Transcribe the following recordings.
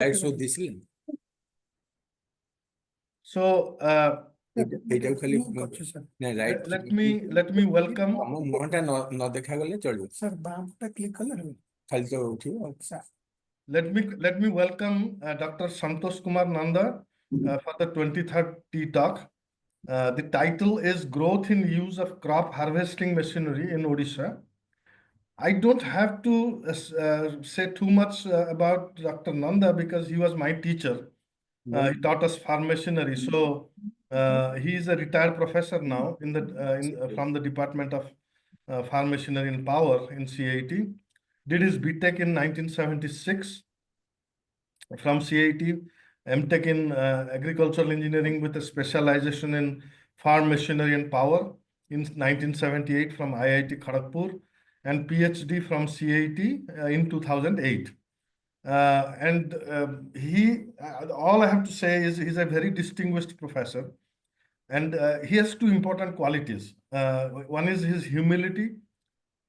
So this is So let me welcome. Let me welcome Dr. Santosh Kumar Nanda for the 23rd Tea Talk. The title is Growth in Use of Crop Harvesting Machinery in Odisha. I don't have to say too much about Dr. Nanda because he was my teacher. He taught us farm machinery. So he is a retired professor now from the Department of Farm Machinery and Power in CAET. Did his B.Tech in 1976 from CAET, M.Tech in Agricultural Engineering with a specialization in Farm Machinery and Power in 1978 from IIT Kharagpur, and PhD from CAET in 2008. All I have to say is he's a very distinguished professor, and he has two important qualities. One is his humility,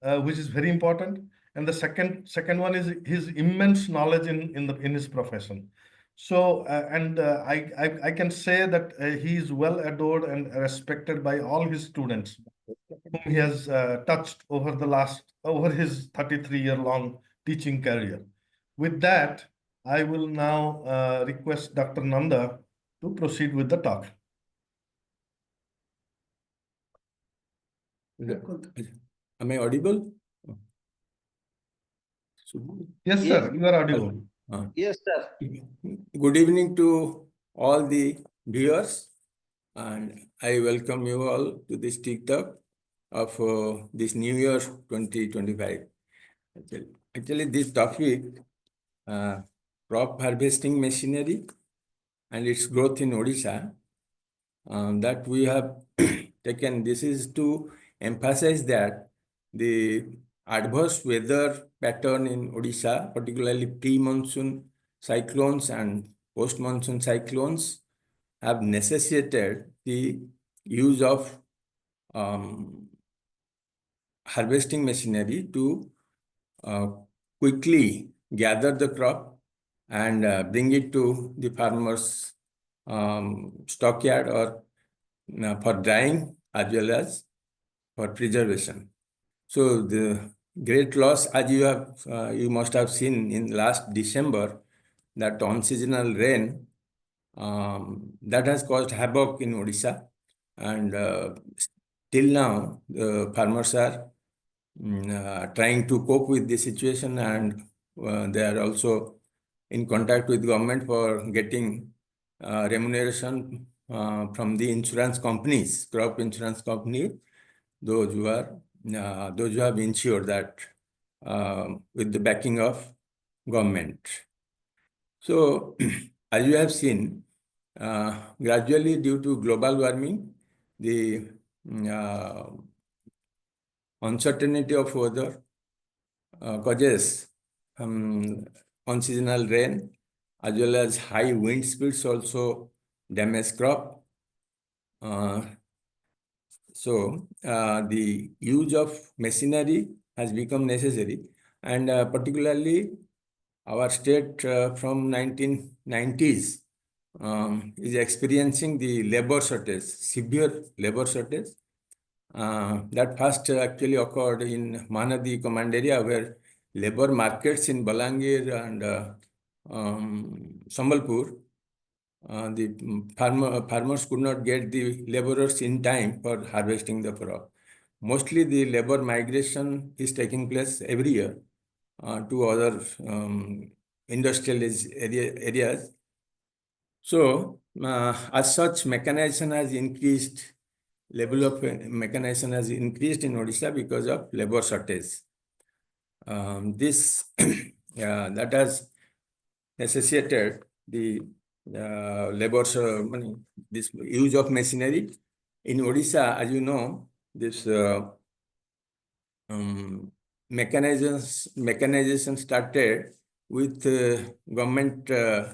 which is very important, and the second one is his immense knowledge in his profession. So I can say that he is well adored and respected by all his students whom he has touched over his 33-year-long teaching career. With that, I will now request Dr. Nanda to proceed with the talk. Am I audible? Yes, sir, you are audible. Yes, sir. Good evening to all the viewers, and I welcome you all to this TikTok of this New Year 2025. Actually, this topic, crop harvesting machinery and its growth in Odisha, that we have taken. This is to emphasize that the adverse weather pattern in Odisha, particularly pre-monsoon cyclones and post-monsoon cyclones, have necessitated the use of harvesting machinery to quickly gather the crop and bring it to the farmer's stockyard or for drying as well as for preservation. So the great loss, as you must have seen in last December, that unseasonal rain that has caused havoc in Odisha, and till now the farmers are trying to cope with the situation, and they are also in contact with government for getting remuneration from the insurance companies, crop insurance company, those who have ensured that with the backing of government. So, as you have seen, gradually due to global warming, the uncertainty of weather causes unseasonal rain as well as high wind speeds also damage crop. So the use of machinery has become necessary, and particularly our state from 1990s is experiencing the labor shortage, severe labor shortage. That first actually occurred in Mahanadi command area, where labor markets in Balangir and Sambalpur, the farmers could not get the laborers in time for harvesting the crop. Mostly the labor migration is taking place every year to other industrial areas. So as such, mechanization has increased. Level of mechanization has increased in Odisha because of labor shortage. This that has necessitated the this use of machinery in Odisha. As you know, this mechanization started with government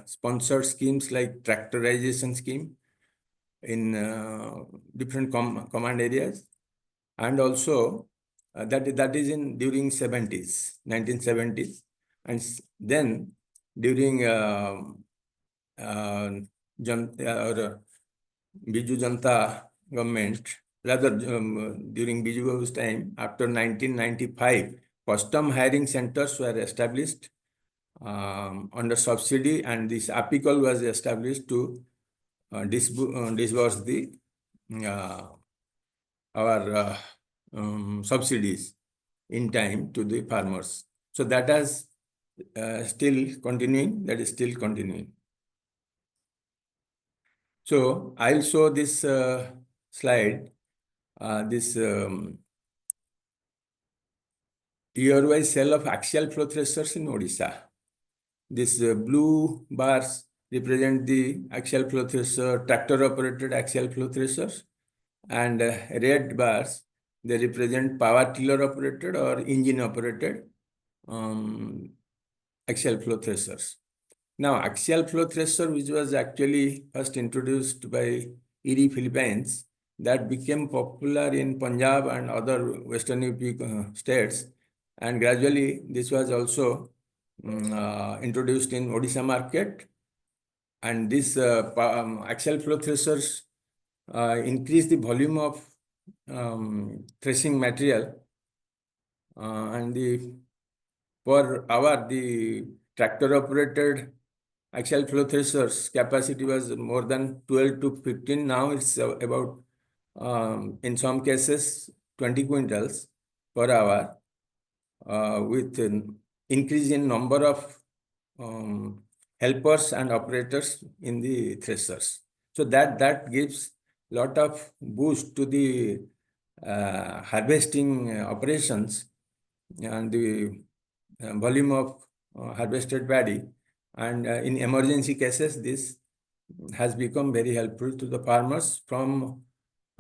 sponsored schemes like tractorization scheme in different command areas, and also that is in during 1970s, and then during Biju Janta government, rather during Biju Babu's time, after 1995, custom hiring centers were established under subsidy, and this apical was established to disburse the our subsidies in time to the farmers. So that has still continuing. That is still continuing. So I'll show this slide. This year-wise sale of axial flow threshers in Odisha. This blue bars represent the axial flow thresher, tractor-operated axial flow threshers, and red bars, they represent power tiller-operated or engine-operated axial flow threshers. Now, axial flow thresher, which was actually first introduced by Erie, Philippines, that became popular in Punjab and other Western UP states, and gradually this was also introduced in Odisha market, and this axial flow threshers increase the volume of threshing material, and the per hour the tractor operated axial flow threshers capacity was more than 12 to 15. Now it's about in some cases 20 quintals per hour, with an increase in number of helpers and operators in the threshers. So that gives lot of boost to the harvesting operations and the volume of harvested paddy, and in emergency cases this has become very helpful to the farmers from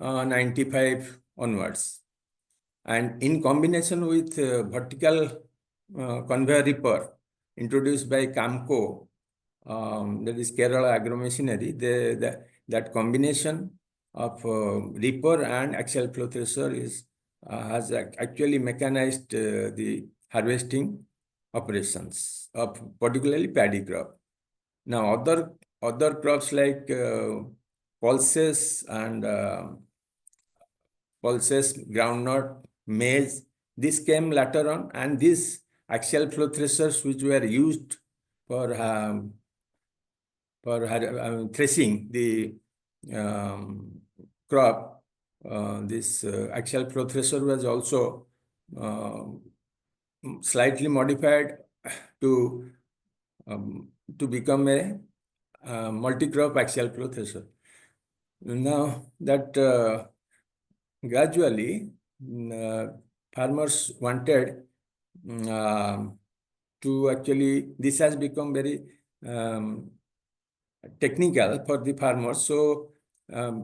95 onwards. And in combination with vertical conveyor reaper introduced by Camco, that is Kerala Agro Machinery, that combination of reaper and axial flow thresher is has actually mechanized the harvesting operations of particularly paddy crop. Now other crops like pulses and pulses, groundnut, maize, this came later on, and these axial flow threshers which were used for threshing the crop, this axial flow thresher was also slightly modified to become a multi-crop axial flow thresher. Now that gradually farmers wanted to actually, this has become very technical for the farmers. So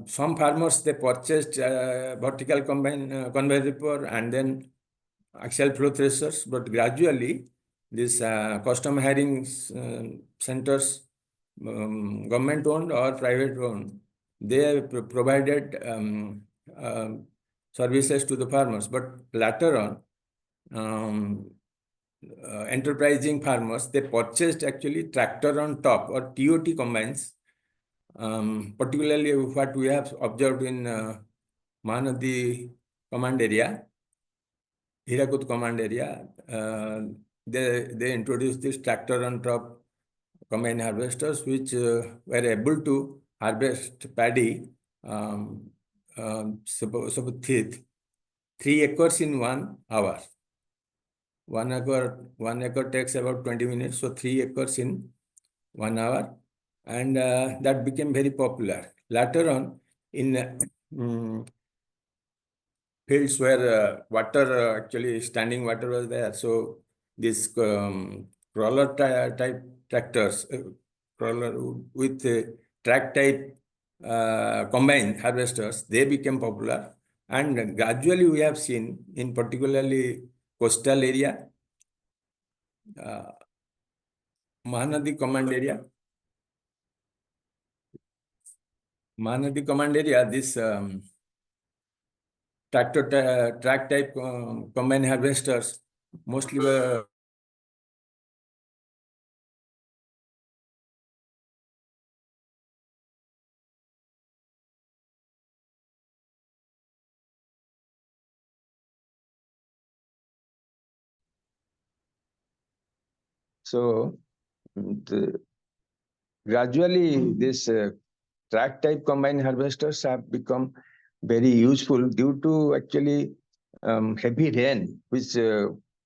some farmers, they purchased vertical conveyor reaper and then axial flow threshers, but gradually this custom hiring centers, government owned or private owned, they have provided services to the farmers. But later on, enterprising farmers, they purchased actually tractor on top or TOT combines, particularly what we have observed in Mahanadi command area, Hirakut command area. They introduced this tractor on top combine harvesters, which were able to harvest paddy, suppose 3 acres in 1 hour. 1 acre takes about 20 minutes, so 3 acres in 1 hour, and that became very popular. Later on, in fields where water, actually standing water was there, so this crawler type tractors, crawler with track type combine harvesters, they became popular, and gradually we have seen in particularly coastal area, Mahanadi command area, this track type combine harvesters mostly were So gradually this track type combine harvesters have become very useful due to actually heavy rain, which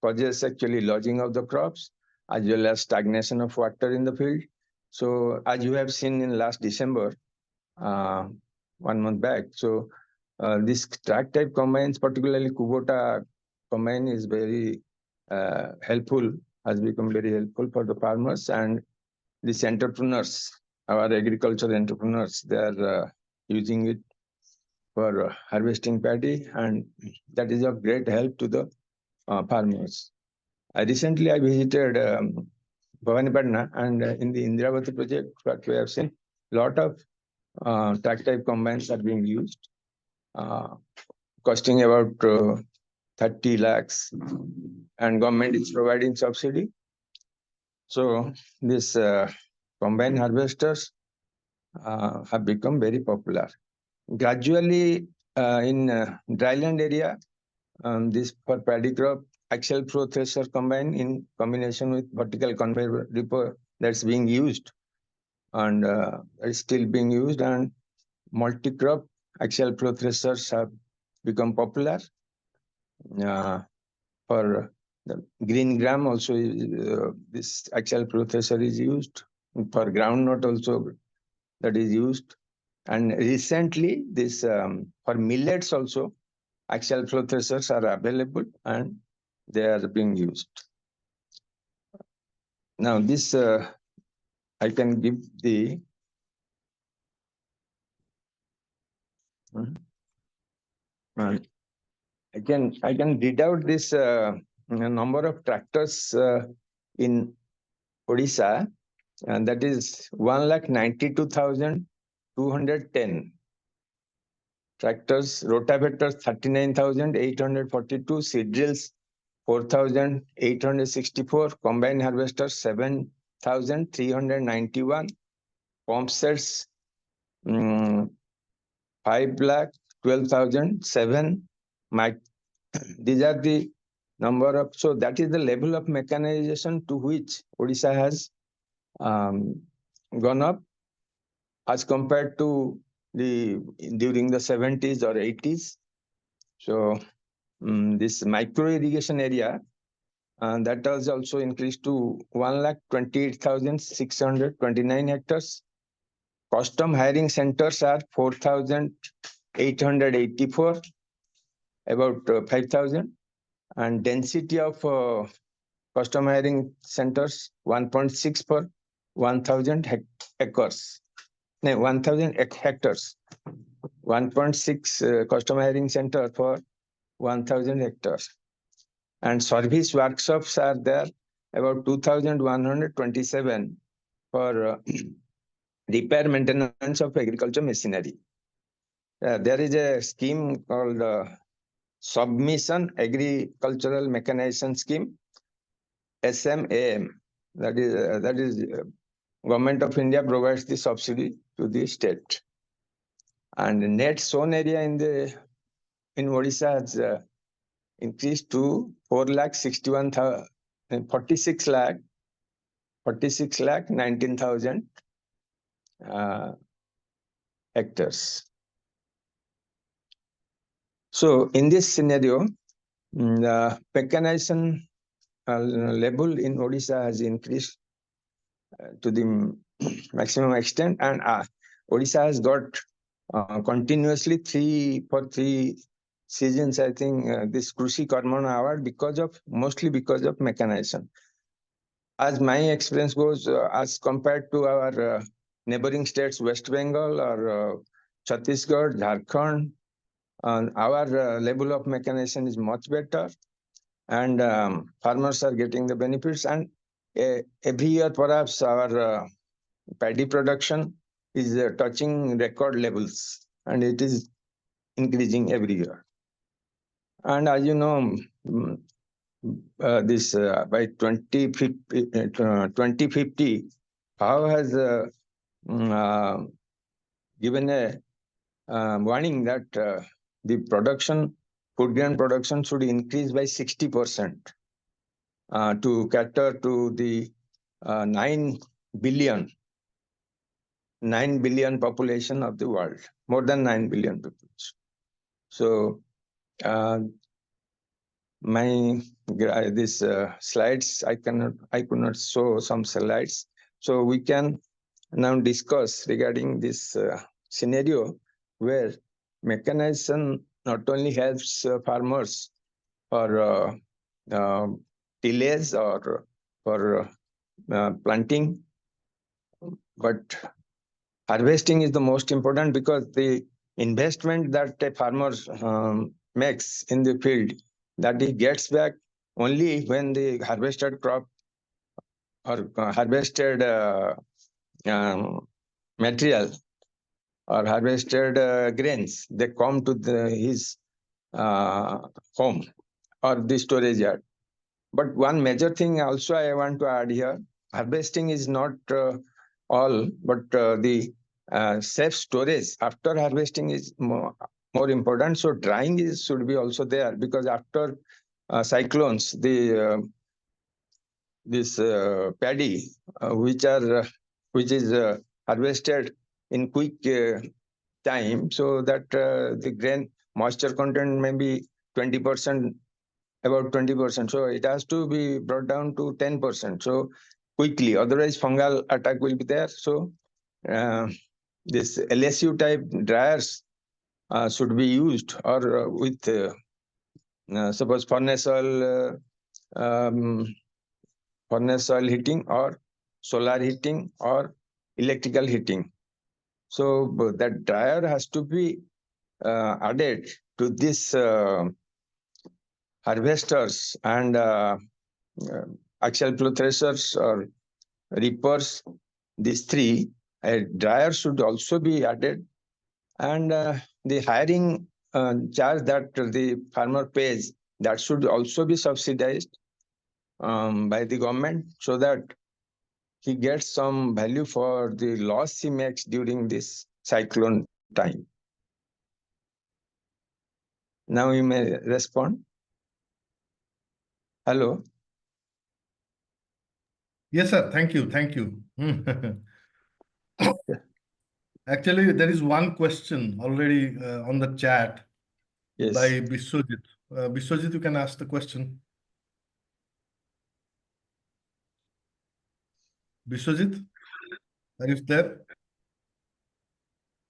causes actually lodging of the crops as well as stagnation of water in the field. So as you have seen in last December, 1 month back, so this track type combines, particularly Kubota combine, is very helpful, has become very helpful for the farmers and these entrepreneurs, our agricultural entrepreneurs. They are using it for harvesting paddy, and that is of great help to the farmers. Recently, I visited Bhubaneswar, and in the Indravati project, what we have seen, lot of track type combines are being used, costing about 30 lakhs, and government is providing subsidy. So this combine harvesters have become very popular. Gradually, in dryland area, this for paddy crop, axial flow thresher combine in combination with vertical conveyor reaper, that's being used, and is still being used, and multi-crop axial flow threshers have become popular. For the green gram also, this axial flow thresher is used. For groundnut also, that is used. And recently, this for millets also, axial flow threshers are available and they are being used. Now, this I can give the I can read out this number of tractors in Odisha, and that is 1,92,210 tractors, rotavators 39,842, seed drills 4,864, combine harvesters 7,391, pump sets 5,12,007. These are the number of, so that is the level of mechanization to which Odisha has gone up as compared to during the 70s or 80s. So this micro irrigation area, that has also increased to 1,28,629 hectares. Custom hiring centers are 4,884, about 5,000, and density of custom hiring centers 1.6 per 1,000 acres. No, 1,000 hectares. 1.6 custom hiring center for 1,000 hectares. And service workshops are there, about 2,127 for repair maintenance of agriculture machinery. There is a scheme called Submission Agricultural Mechanization Scheme, SMAM. That is Government of India provides the subsidy to the state. And the net sown area in Odisha has increased to 46 lakh 19,000 hectares. So in this scenario, the mechanization level in Odisha has increased to the maximum extent, and Odisha has got continuously for three seasons, I think, this Krushi Karmana Award mostly because of mechanization. As my experience goes, as compared to our neighboring states, West Bengal or Chhattisgarh, Jharkhand, our level of mechanization is much better, and farmers are getting the benefits. And every year, perhaps our paddy production is touching record levels, and it is increasing every year. And as you know, this by 2050, HAU has given a warning that the food grain production should increase by 60% to cater to the 9 billion 9 billion population of the world, more than 9 billion people. So this slides, I could not show some slides. So we can now discuss regarding this scenario where mechanization not only helps farmers for tillage or for planting, but harvesting is the most important, because the investment that a farmer makes in the field, that he gets back only when the harvested crop or harvested material or harvested grains, they come to his home or the storage yard. But one major thing also I want to add here, harvesting is not all, but the safe storage after harvesting is more important. So drying should be also there, because after cyclones, this paddy which is harvested in quick time, so that the grain moisture content may be 20%, about 20%. So it has to be brought down to 10%. So quickly, otherwise fungal attack will be there. So this LSU type dryers should be used, or with suppose furnace oil heating, or solar heating, or electrical heating. So that dryer has to be added to this harvesters and axial flow threshers or reapers. These three, a dryer should also be added, and the hiring charge that the farmer pays, that should also be subsidized by the government, so that he gets some value for the loss he makes during this cyclone time. Now you may respond. Hello. Yes, sir. Thank you. Thank you. Actually, there is one question already on the chat Yes. by Biswajit. Biswajit, you can ask the question. Biswajit, are you there?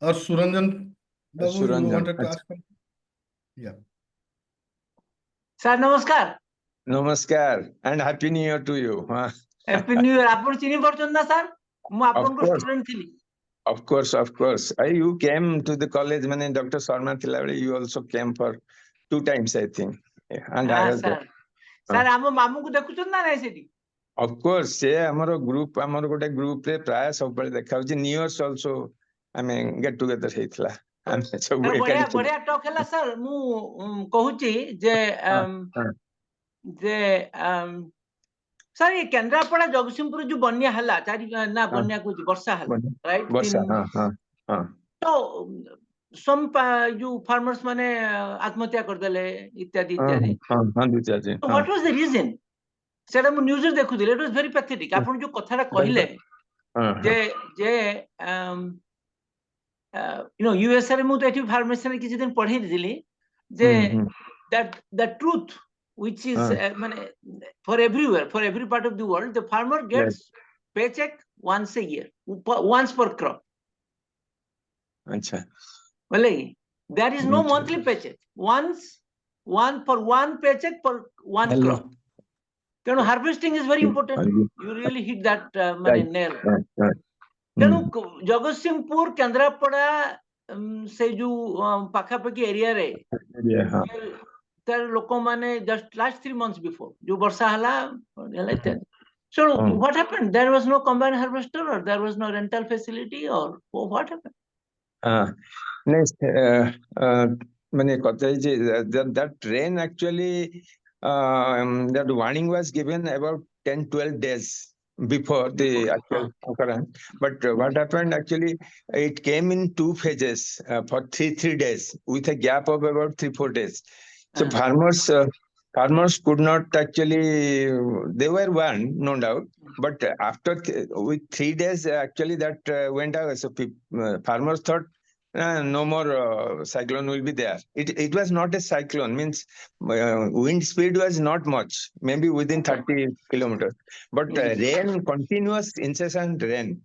Or Suranjan Babu, you Suranjan, wanted to ask something? Yeah. Sir, namaskar. Namaskar and happy new year to you. Happy New Year. ଆପଣ ଚିହ୍ନି ପାରୁଛନ୍ତି ନା sir? ମୁଁ ଆପଣଙ୍କ course. Student ଥିଲି। Of course. You came to the college, when Dr. Sharma thilabele, you also came for 2 times, I think. And I was there. Sir ଆମ ମାମୁଙ୍କୁ ଦେଖୁଛନ୍ତି ନା ନାଇଁ ସେଠି? Of course, se amaro gote group re praya sabale dekha hochi. New Year's also get together heitla. ବଢିଆ talk ହେଲା sir. ମୁଁ କହୁଛି ଯେ ସାର୍ ଏ କେନ୍ଦ୍ରାପଡା ଜଗତସିଂହପୁର ଯୋଉ ବନ୍ୟା ହେଲା, ବନ୍ୟା କହୁଛି ବର୍ଷା ହେଲା, ରାଇଟ୍? ତ some ଯୋଉ farmers ମାନେ ଆତ୍ମହତ୍ୟା କରିଦେଲେ ଇତ୍ୟାଦି ଇତ୍ୟାଦି। So what was the reason? ସେଟା ମୁଁ ନ୍ୟୁଜରେ ଦେଖୁଥିଲି। It was very pathetic. ଆପଣ ଯୋଉ କଥାଟା କହିଲେ ଯେ USA ରେ ମୁଁ ତ ଏଠି ଫାର୍ମେସୀରେ କିଛି ଦିନ ପଢେଇ ଦେଇଥିଲି ଯେ the truth which is for everywhere, for every part of the world, the farmer gets paycheck once a year, once per crop. Well, there is no monthly paycheck. One paycheck per one crop. Then harvesting is very important. You really hit that nail. ତେଣୁ ଜଗତସିଂହପୁର କେନ୍ଦ୍ରାପଡା ସେ ଯୋଉ ପାଖାପାଖି ଏରିଆରେ ତାର ଲୋକମାନେ just last 3 months before ଯୋଉ ବର୍ଷା ହେଲା ଇତ୍ୟାଦି। So what happened? There was no combine harvester, or there was no rental facility, or what happened? That rain actually, that warning was given about 10-12 days before the actual occurrence. But what happened actually, it came in 2 phases for 3 days with a gap of about 3-4 days. So farmers farmers could not actually, they were one, no doubt, but after with 3 days, actually that went out. So farmers thought no more cyclone will be there. It was not a cyclone, means wind speed was not much, maybe within 30 kilometers, but rain, continuous incessant rain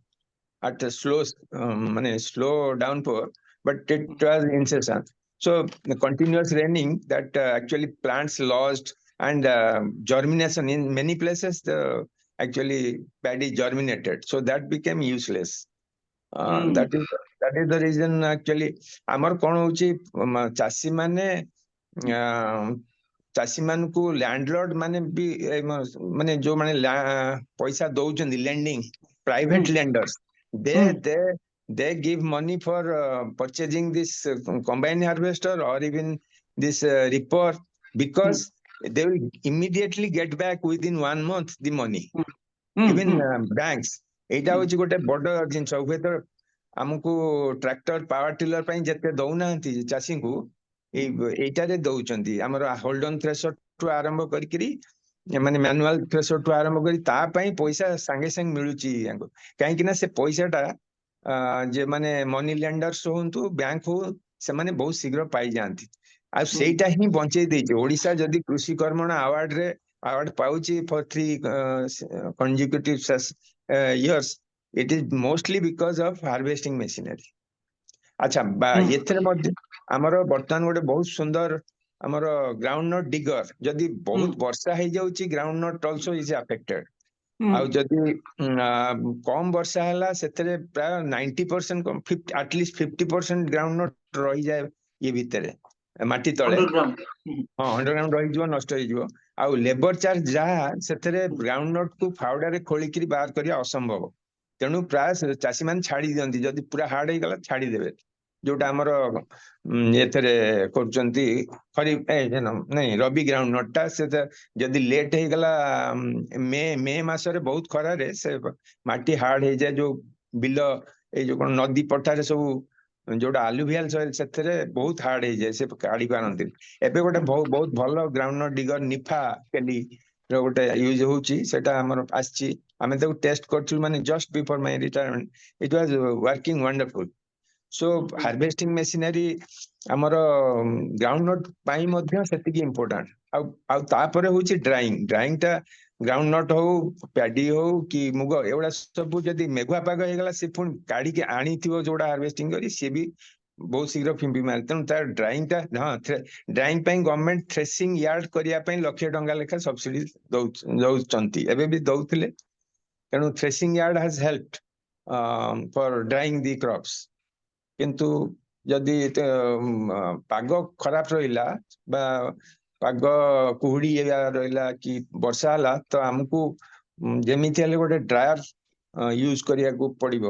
at a slow downpour, but it was incessant. So the continuous raining that actually plants lost, and germination in many places, the actually paddy germinated, so that became useless. That is the reason actually ଆମର କଣ ହଉଛି ଚାଷୀ ମାନେ ଚାଷୀ ମାନଙ୍କୁ ଲ୍ୟାଣ୍ଡଲର୍ଡ ମାନେ ବି ମାନେ ଯୋଉମାନେ ପଇସା ଦଉଛନ୍ତି lending, private lenders, they give money for purchasing this combine harvester or even this reaper, because they will immediately get back within 1 month the money. Even banks, ଏଇଟା ହଉଛି ଗୋଟେ ବଡ ଜିନିଷ। ହୁଏତ ଆମକୁ ଟ୍ରାକ୍ଟର ପାୱାର ଟିଲର ପାଇଁ ଯେତେ ଦଉନାହାନ୍ତି ଚାଷୀଙ୍କୁ, ଏଇଟାରେ ଦଉଛନ୍ତି। ଆମର ହୋଲ୍ଡ ଅନ୍ ଥ୍ରେସର ଠୁ ଆରମ୍ଭ କରିକିରି ମାନେ ମ୍ୟାନୁଆଲ ଥ୍ରେସର ଠୁ ଆରମ୍ଭ କରି ତା ପାଇଁ ପଇସା ସାଙ୍ଗେ ସାଙ୍ଗେ ମିଳୁଛି ୟାଙ୍କୁ। କାହିଁକି ନା ସେ ପଇସାଟା ଯେ ମାନେ ମନି ଲେଣ୍ଡର୍ସ ହୁଅନ୍ତୁ, ବ୍ୟାଙ୍କ ହଉ, ସେମାନେ ବହୁତ ଶୀଘ୍ର ପାଇଯାଆନ୍ତି। ଆଉ ସେଇଟା ହିଁ ବଞ୍ଚେଇ ଦେଇଛି। ଓଡିଶା ଯଦି କୃଷି କର୍ମଣ ଆୱାର୍ଡ ପାଉଛି ଫର 3 consecutive years, it is mostly because of harvesting machinery. ଆଚ୍ଛା, ଏଥିରେ ମଧ୍ୟ ଆମର ବର୍ତ୍ତମାନ ଗୋଟେ ବହୁତ ସୁନ୍ଦର ଆମର ଗ୍ରାଉଣ୍ଡ ନଟ୍ ଡିଗର, ଯଦି ବହୁତ ବର୍ଷା ହେଇଯାଉଛି ground not also is affected. ଆଉ ଯଦି କମ ବର୍ଷା ହେଲା, ସେଥିରେ ପ୍ରାୟ 90%, ଆଟଲିଷ୍ଟ 50% ଗ୍ରାଉଣ୍ଡ ନଟ୍ ରହିଯାଏ ଇଏ ଭିତରେ, ମାଟି ତଳେ। ହଁ, ଅଣ୍ଡରଗ୍ରାଉଣ୍ଡ ରହିଯିବ, ନଷ୍ଟ ହେଇଯିବ। ଆଉ ଲେବର ଚାର୍ଜ ଯାହା, ସେଥିରେ ଗ୍ରାଉଣ୍ଡ ନଟ୍ କୁ ଫାଉଡାରେ ଖୋଳିକିରି ବାହାର କରିବା ଅସମ୍ଭବ। ତେଣୁ ପ୍ରାୟ ଚାଷୀ ମାନେ ଛାଡି ଦିଅନ୍ତି, ଯଦି ପୁରା ହାର୍ଡ ହେଇଗଲା ଛାଡିଦେବେ। ଯୋଉଟା ଆମର ଏଥିରେ କରୁଛନ୍ତି ଖରିଫ ନାଇଁ ରବି ଗ୍ରାଉଣ୍ଡ ନଟ୍ ଟା, ସେ ଯଦି ଲେଟ୍ ହେଇଗଲା ମେ ମାସରେ ବହୁତ ଖରାରେ, ସେ ମାଟି ହାର୍ଡ ହେଇଯାଏ। ଯୋଉ ବିଲ, ଏଇ ଯୋଉ କଣ ନଦୀ ପଠାରେ ସବୁ ଯୋଉଟା ଆଲୁଭିଆଲ ସଏଲ, ସେଥିରେ ବହୁତ ହାର୍ଡ ହେଇଯାଏ, ସେ କାଢି ପାରନ୍ତି। ଏବେ ଗୋଟେ ବହୁତ ଭଲ ଗ୍ରାଉଣ୍ଡ ନଟ୍ ଡିଗର ନିଫା କେଲି ର ଗୋଟେ ୟୁଜ ହଉଛି, ସେଟା ଆମର ଆସିଛି। ଆମେ ତାକୁ ଟେଷ୍ଟ କରିଥିଲୁ, ମାନେ just before my retirement, it was working wonderful. So harvesting machinery ଆମର ଗ୍ରାଉଣ୍ଡ ନଟ୍ ପାଇଁ ମଧ୍ୟ ସେତିକି ଇମ୍ପୋର୍ଟାଣ୍ଟ। ଆଉ ତାପରେ ହଉଛି ଡ୍ରାଇଂ ଟା, ଗ୍ରାଉଣ୍ଡ ନଟ୍ ହଉ, ପ୍ୟାଡି ହଉ କି ମୁଗ, ଏଗୁଡା ସବୁ ଯଦି ମେଘୁଆ ପାଗ ହେଇଗଲା, ସେ ପୁଣି କାଢିକି ଆଣିଥିବ ଯୋଉଟା ହାର୍ଭେଷ୍ଟିଂ କରି, ସିଏ ବି ବହୁତ ଶୀଘ୍ର ଫିମ୍ପି ମାରେ। ତେଣୁ ତାର ଡ୍ରାଇଂ ଟା, ଡ୍ରାଇଂ ପାଇଁ ଗଭର୍ଣ୍ଣମେଣ୍ଟ ଥ୍ରେସିଂ ୟାର୍ଡ କରିବା ପାଇଁ ₹1,00,000 ଲେଖା ସବସିଡି ଦଉଛନ୍ତି, ଏବେ ବି ଦଉଥିଲେ। ତେଣୁ threshing yard has helped for drying the crops. କିନ୍ତୁ ଯଦି ପାଗ ଖରାପ ରହିଲା, ବା ପାଗ କୁହୁଡି ରହିଲା କି ବର୍ଷା ହେଲା, ତ ଆମକୁ ଯେମିତି ହେଲେ ଗୋଟେ ଡ୍ରାୟର ୟୁଜ କରିବାକୁ ପଡିବ,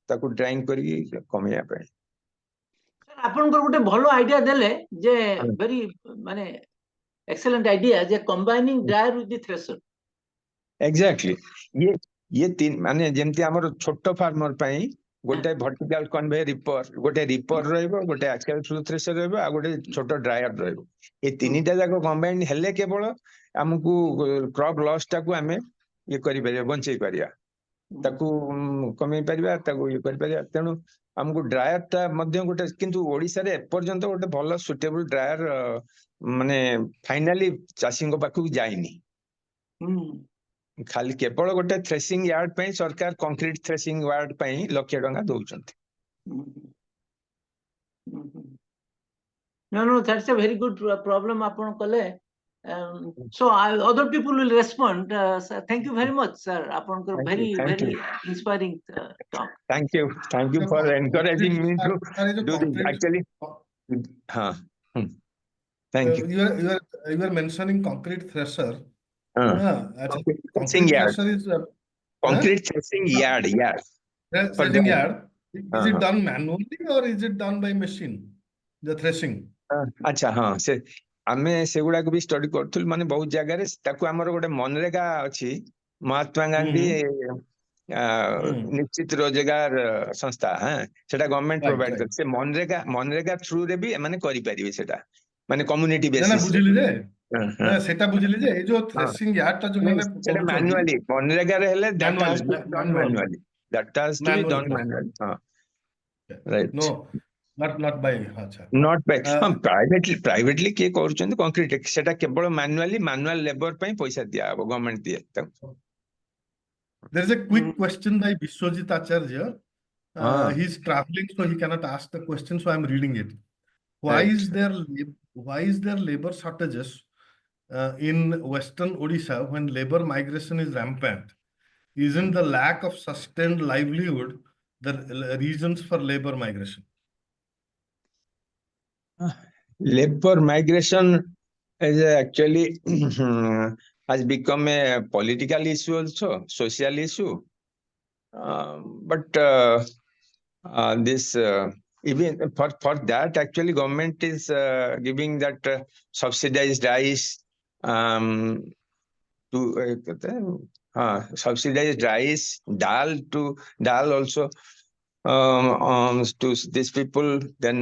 ତାକୁ ଡ୍ରାଇଂ କରିକି କମେଇବା ପାଇଁ। ଆପଣଙ୍କର ଗୋଟେ ଭଲ ଆଇଡିଆ ଦେଲେ, ଯେ ଭେରି ମାନେ ଏକ୍ସେଲେଣ୍ଟ ଆଇଡିଆ, ଯେ combining dryer with the thresher. Exactly, ଇଏ ମାନେ ଯେମିତି ଆମର ଛୋଟ ଫାର୍ମର ପାଇଁ ଗୋଟେ ଭର୍ଟିକାଲ କନଭେ ରିପର, ଗୋଟେ ରିପର ରହିବ, ଗୋଟେ ଆକ୍ସିଆଲ ଫ୍ଲୋ ଥ୍ରେସର ରହିବ, ଆଉ ଗୋଟେ ଛୋଟ ଡ୍ରାୟର ରହିବ। ଏ ତିନିଟା ଯାକ କମ୍ବାଇନ ହେଲେ କେବଳ ଆମକୁ କ୍ରପ ଲସ୍ ଟାକୁ ଆମେ ଇଏ କରିପାରିବା, ବଞ୍ଚେଇ ପାରିବା, ତାକୁ କମେଇ ପାରିବା, ତାକୁ ଇଏ କରିପାରିବା। ତେଣୁ ଆମକୁ ଡ୍ରାୟର ଟା ମଧ୍ୟ ଗୋଟେ, କିନ୍ତୁ ଓଡିଶାରେ ଏପର୍ଯ୍ୟନ୍ତ ଗୋଟେ ଭଲ ସୁଟେବଲ ଡ୍ରାୟର ମାନେ ଫାଇନାଲି ଚାଷୀଙ୍କ ପାଖକୁ ଯାଇନି। ଖାଲି କେବଳ ଗୋଟେ ଥ୍ରେସିଂ ୟାର୍ଡ ପାଇଁ ସରକାର କଂକ୍ରିଟ ଥ୍ରେସିଂ ୟାର୍ଡ ପାଇଁ ₹1,00,000 ଦଉଛନ୍ତି। No, that's a very good problem ଆପଣ କଲେ। So other people will respond. Sir, thank you very much, sir. ଆପଣଙ୍କର very inspiring talk. Thank you for encouraging me to do this. Actually, thank you. You are mentioning concrete thresher. Concrete Concrete thresher is concrete threshing yard. Threshing yard. Is it done manually or is it done by machine? The threshing. ଆଚ୍ଛା, ହଁ, ସେ ଆମେ ସେଗୁଡାକୁ ବି study କରୁଥିଲୁ। ମାନେ ବହୁତ ଜାଗାରେ ତାକୁ ଆମର ଗୋଟେ ମନରେଗା ଅଛି, ମହାତ୍ମା ଗାନ୍ଧୀ ନିଶ୍ଚିତ ରୋଜଗାର ସଂସ୍ଥା, ସେଟା ଗଭର୍ଣ୍ଣମେଣ୍ଟ ପ୍ରୋଭାଇଡ କରୁଛି। ସେ ମନରେଗା ଥ୍ରୁରେ ବି ଏମାନେ କରିପାରିବେ ସେଟା, ମାନେ କମ୍ୟୁନିଟି ବେସିସ୍। ବୁଝିଲି ଯେ সেটা বুঝিলি যে এই যে থ্রেশিং ইয়ার্ডটা যে মানে সেটা ম্যানুয়ালি মনରେଗାରେ ହେଲେ that has to be done manually. That has to be done manually. Right. No, not by acha. Not by privately କିଏ କରୁଛନ୍ତି concrete ସେଟା କେବଳ manual labor ପାଇଁ ପଇସା ଦିଆ ହବ government ଦିଏ ତାଙ୍କୁ. There is a quick question by Biswajit Acharya. He's traveling, so he cannot ask the question, so I'm reading it. Why is there labor shortages in Western Odisha when labor migration is rampant? Isn't the lack of sustained livelihood the reasons for labor migration? Labor migration is actually has become a political issue also, social issue. But this even for that actually government is giving that subsidized rice to subsidized rice, dal also to these people. Then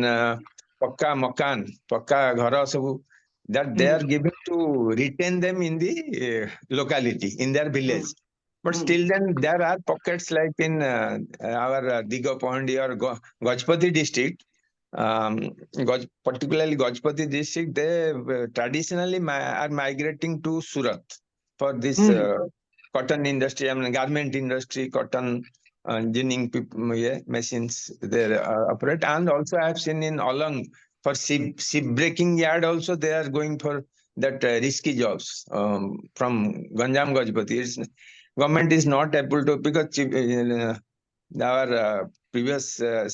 pakka ghara sabu that they are giving to retain them in the locality, in their village. But still then there are pockets like in our Digapandi or Gajpati district, particularly Gajpati district, they traditionally are migrating to Surat for this cotton industry, I mean garment industry, cotton ginning machines they operate. And also I have seen in Alang for ship breaking yard also they are going for that risky jobs from Ganjam Gajpati. Government is not able to, because our previous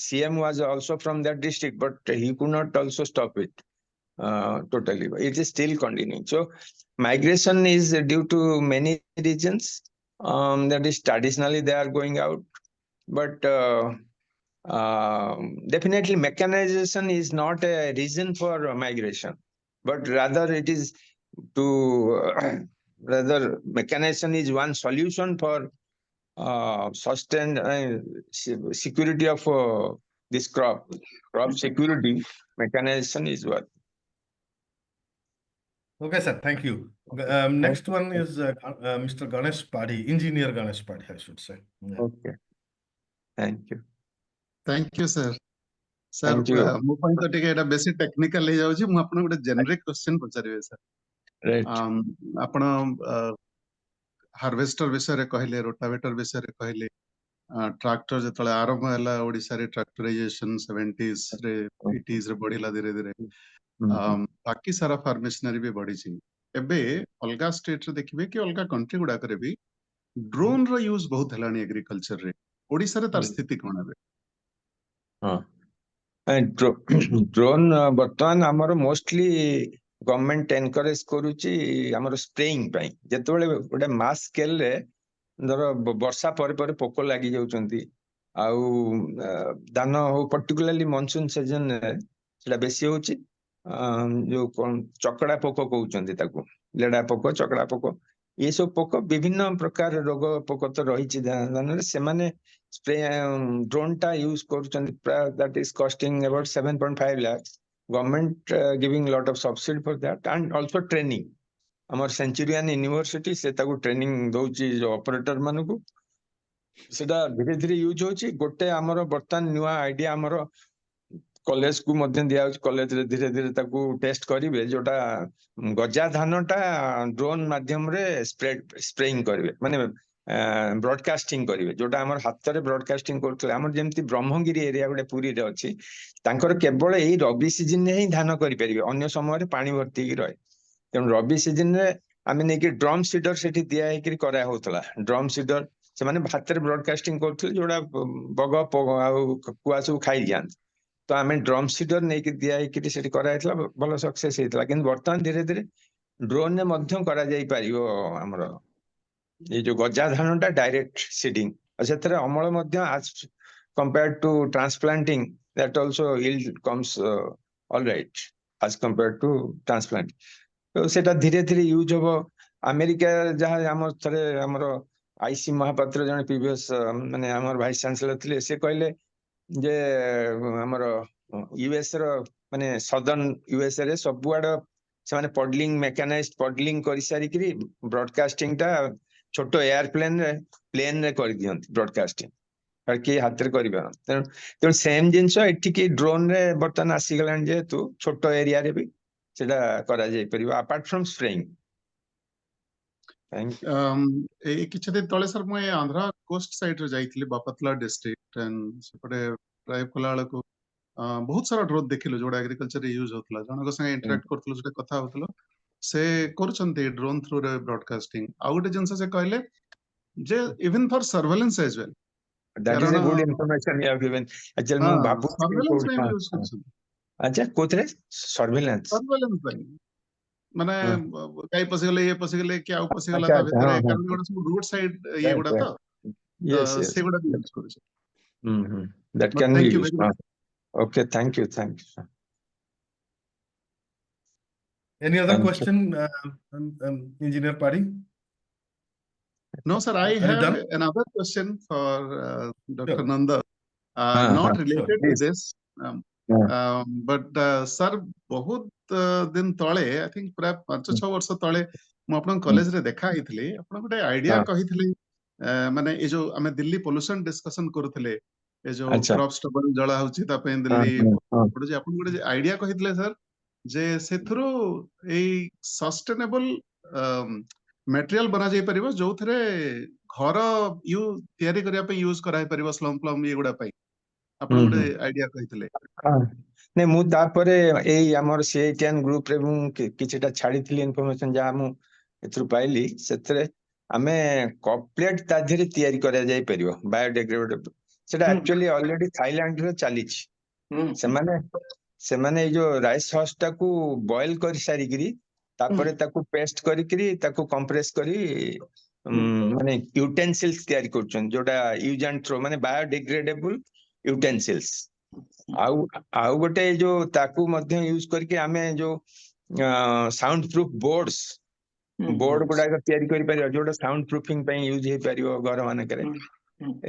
CM was also from that district, but he could not also stop it totally. It is still continuing. So migration is due to many reasons. That is traditionally they are going out, but definitely mechanization is not a reason for migration, but rather it is to rather mechanization is one solution for sustained security of this crop security. Mechanization is what. Okay, sir. Thank you. Next one is Mr. Ganesh Padhi, Engineer Ganesh Padhi, I should say. Yeah. Okay. Thank you. Thank you, sir. Sir, Thank you. ମୋ ପାଇଁ ତ ଟିକେ ଏଟା ବେଶୀ technical ହେଇଯାଉଛି, ମୁଁ ଆପଣଙ୍କୁ ଗୋଟେ ଜେନେରିକ କ୍ୱେଶ୍ଚନ ପଚାରିବି sir. Right. ଆପଣ ହାର୍ଭେଷ୍ଟର ବିଷୟରେ କହିଲେ, ରୋଟାଭେଟର ବିଷୟରେ କହିଲେ, ଟ୍ରାକ୍ଟର ଯେତେବେଳେ ଆରମ୍ଭ ହେଲା ଓଡ଼ିଶାରେ ଟ୍ରାକ୍ଟରାଇଜେସନ 70s ରେ 80s ରେ ବଢିଲା ଧୀରେ ଧୀରେ, ବାକି ସାରା ଫାର୍ମେସନାରୀ ବି ବଢିଛି। ଏବେ ଅଲଗା ଷ୍ଟେଟ ରେ ଦେଖିବେ କି ଅଲଗା କଣ୍ଟ୍ରି ଗୁଡାକରେ ବି ଡ୍ରୋନ ର ୟୁଜ ବହୁତ ହେଲାଣି ଏଗ୍ରିକଲଚର ରେ, ଓଡ଼ିଶାରେ ତାର ସ୍ଥିତି କଣ ଏବେ? ଡ୍ରୋନ୍ ବର୍ତ୍ତମାନ ଆମର ମୋଷ୍ଟଲି ଗଭର୍ଣ୍ଣମେଣ୍ଟ ଏନକରେଜ କରୁଛି ଆମର ସ୍ପ୍ରେଇଂ ପାଇଁ। ଯେତେବେଳେ ଗୋଟେ ମାସ ସ୍କେଲରେ ଧର ବର୍ଷା ପରେ ପରେ ପୋକ ଲାଗି ଯାଉଛନ୍ତି, ଆଉ ଧାନ ହଉ ପର୍ଟିକୁଲାରଲି ମନସୁନ ସିଜନରେ ସେଟା ବେଶୀ ହଉଛି। ଯୋଉ କଣ ଚକଡା ପୋକ କହୁଛନ୍ତି ତାକୁ, ଲେଡା ପୋକ, ଚକଡା ପୋକ, ଏସବୁ ପୋକ ବିଭିନ୍ନ ପ୍ରକାର ରୋଗ ପୋକ ତ ରହିଛି ଧାନରେ, ସେମାନେ ସ୍ପ୍ରେ ଡ୍ରୋନ୍ ଟା ୟୁଜ କରୁଛନ୍ତି। ପ୍ରାୟ that is costing about 7.5 lakhs. Government giving lot of subsidy for that and also training. ଆମର ସେଞ୍ଚୁରିଆନ ୟୁନିଭର୍ସିଟି ସେ ତାକୁ ଟ୍ରେନିଂ ଦଉଛି ଯୋଉ ଅପରେଟର ମାନଙ୍କୁ, ସେଟା ଧୀରେ ଧୀରେ ୟୁଜ ହଉଛି। ଗୋଟେ ଆମର ବର୍ତ୍ତମାନ ନୂଆ ଆଇଡିଆ ଆମର କଲେଜ କୁ ମଧ୍ୟ ଦିଆଯାଉଛି, କଲେଜରେ ଧୀରେ ଧୀରେ ତାକୁ ଟେଷ୍ଟ କରିବେ, ଯୋଉଟା ଗଜା ଧାନଟା ଡ୍ରୋନ ମାଧ୍ୟମରେ ସ୍ପ୍ରେଇଂ କରିବେ, ମାନେ ବ୍ରଡକାଷ୍ଟିଂ କରିବେ, ଯୋଉଟା ଆମର ହାତରେ ବ୍ରଡକାଷ୍ଟିଂ କରୁଥିଲେ। ଆମର ଯେମିତି ବ୍ରହ୍ମଗିରି ଏରିଆ ଗୋଟେ ପୁରୀରେ ଅଛି, ତାଙ୍କର କେବଳ ଏଇ ରବି ସିଜନରେ ହିଁ ଧାନ କରିପାରିବେ, ଅନ୍ୟ ସମୟରେ ପାଣି ଭର୍ତ୍ତି ହେଇକି ରହେ। ତେଣୁ ରବି ସିଜନରେ ଆମେ ନେଇକି ଡ୍ରମ୍ ସିଡର ସେଠି ଦିଆ ହେଇକି କରା ହଉଥିଲା। ଡ୍ରମ୍ ସିଡର ସେମାନେ ହାତରେ ବ୍ରଡକାଷ୍ଟିଂ କରୁଥିଲେ, ଯୋଉଟା ବଗ ଆଉ କୁଆ ସବୁ ଖାଇଯାଆନ୍ତି। ତ ଆମେ ଡ୍ରମ୍ ସିଡର ନେଇକି ଦିଆ ହେଇକି ସେଠି କରାହେଇଥିଲା, ଭଲ ସକ୍ସେସ ହେଇଥିଲା। କିନ୍ତୁ ବର୍ତ୍ତମାନ ଧୀରେ ଧୀରେ ଡ୍ରୋନରେ ମଧ୍ୟ କରାଯାଇ ପାରିବ ଆମର ଏଇ ଯୋଉ ଗଜା ଧାନଟା ଡାଇରେକ୍ଟ ସିଡିଂ, ଆଉ ସେଥିରେ ଅମଳ ମଧ୍ୟ as compared to transplanting, that also yield comes all right as compared to transplanting. ତ ସେଟା ଧୀରେ ଧୀରେ ୟୁଜ ହବ। ଆମେରିକା ଯାହା ଆମର ଥରେ ଆମର ଆଇସି ମହାପାତ୍ର ଜଣେ ପ୍ରିଭିୟସ ମାନେ ଆମର ଭାଇସ ଚାନ୍ସେଲର ଥିଲେ, ସେ କହିଲେ ଯେ ଆମର ୟୁଏସ ର ମାନେ ସଦର୍ନ ୟୁଏସ ରେ ସବୁଆଡ से पडलिंग मेकानाइज्ड पडलिंग कर सारी ब्रॉडकास्टिंग टा छोटो एयरप्लेन रे प्लेन रे कर दियंती ब्रॉडकास्टिंग और कि हाथ रे करिबा तेणु सेम जिनस एठी ड्रोन रे बर्तन आसी गलान जेतु छोटो एरिया रे भी सेटा करा जाय परिबा apart from spraying. Thank you. ए किछि दिन तळे सर मैं आंध्रा कोस्ट साइड रे जाइथिली बापतला डिस्ट्रिक्ट एंड सेपटे ड्राइव कला को बहुत सारा ड्रोन देखिलो जोडा एग्रीकल्चर रे यूज होतला जनक संगे इंटरेक्ट करथलो जोटा कथा होतलो से करछन्ते ड्रोन थ्रू रे ब्रॉडकास्टिंग आ गोटे जिंस से कहले जे even for surveillance as well that is a good information you have given actually मु बाबू सर्वेलेंस में यूज करछन। अच्छा कोथरे सर्वेलेंस माने काई पसिगले ये पसिगले क्या पसिगला अच्छा, ता भितरे हाँ, कारण गोटे सब रोड साइड ये गुडा तो yes yes से गुडा use करछन। that But can be thank you used. very much. Okay, thank you sir. Any other Thank you. question, Engineer Padi? No, sir, I Are you have done? another question for Dr. Sure. Nanda, not related to Please. this, but sir, बहुत दिन तळे I think प्राय 5-6 वर्ष तळे मु आपन college रे देखा हितली आपन गोटे आइडिया कहितली माने ए जो हमें दिल्ली पोल्यूशन डिस्कशन करूथले ए जो अच्छा। क्रॉप स्टबल जळा होची ता पे दिल्ली पडुची आपन गोटे आइडिया कहितले सर जे सेथरो ए सस्टेनेबल मटेरियल बना जाई परिबो जो थरे घर यू तयारी करिया पे यूज कराई परिबो स्लम प्लम ये गुडा पई आपन गोटे आइडिया कहितले। नहीं मु तापरे एई हमर सीएटीएन ग्रुप रे मु किछटा छाड़ीथिली इन्फॉर्मेशन जा मु एथरु पाइली सेतरे आमे कॉपलेट ता धीरे तयारी करा जाई परिबो बायोडिग्रेडेबल सेटा एक्चुअली ऑलरेडी थाईलैंड रे चालीछि से माने जो राइस हॉस टाकू बॉयल कर सारी गिरी तापरे ताकू पेस्ट करी करी ताकू कंप्रेस करी माने यूटेंसिल्स तयारी करछन जोटा यूज एंड थ्रो माने बायोडिग्रेडेबल यूटेंसिल्स आउ गोटे जो ताकू मध्य यूज करके आमे जो साउंड प्रूफ बोर्ड गुडा तयारी करि परियो जोटा साउंड प्रूफिंग पे यूज हे परियो घर माने करे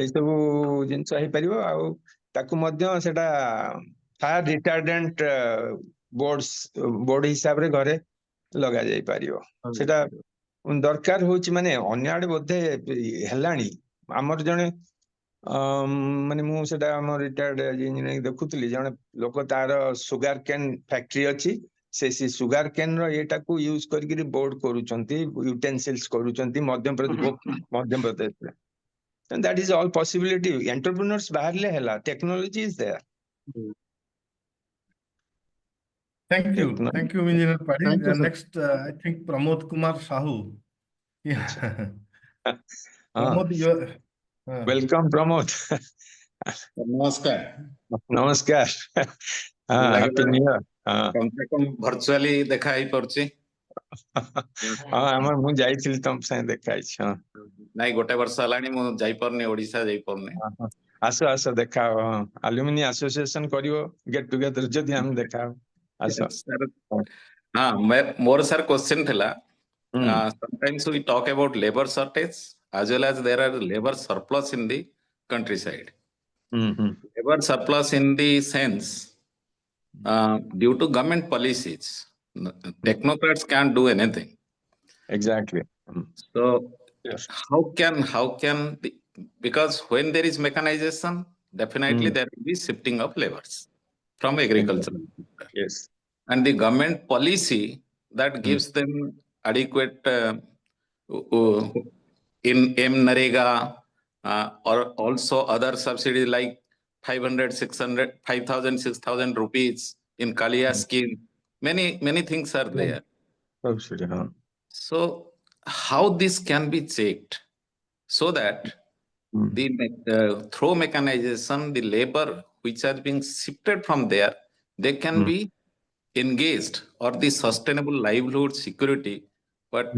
ए सब जिंस हे परियो आउ ताकू मध्य सेटा फायर रिटार्डेंट बोर्ड हिसाब रे घरे लगा जाई परियो सेटा दरकार होची माने अन्य आडे बोधे हेलाणी हमर जने माने मु सेटा हम रिटायर्ड इंजीनियर देखुतली जने लोक तार सुगर केन फैक्ट्री अछि से सुगर केन रो एटा को यूज करके बोर्ड करूचंती यूटेंसिल्स करूचंती मध्य प्रदेश रे and that is all possibility entrepreneurs bahar le hela technology is there. Thank you Engineer Padi. Thank you, sir. Next I think Pramod Kumar Sahu. Yeah. Pramod, you welcome Pramod. नमस्कार happy new year. कम से कम virtually देखा ही पड़ची हमर मु जाइथिल तम से देखाइ छ नाही गोटे वर्ष हलानी मु जाई परने ओडिसा जाई परने आसो देखा एल्युमिनी एसोसिएशन करियो गेट टुगेदर जदी हम देखा आसो हां मोर सर क्वेश्चन थिला sometimes we talk about labor shortage as well as there are labor surplus in the countryside. Labor surplus in the sense due to government policies technocrats can't do anything. Exactly. So yes. how can because when there is mechanization definitely there will be shifting of labors from agriculture. Yes. And the government policy that gives them adequate in NREGA or also other subsidies like 500, 600, 5,000, 6,000 rupees in Kalia scheme. Many things are there. Subsidy, huh? So how this can be checked so that the through mechanization, the labor which has been shifted from there, they can be engaged or the sustainable livelihood security. But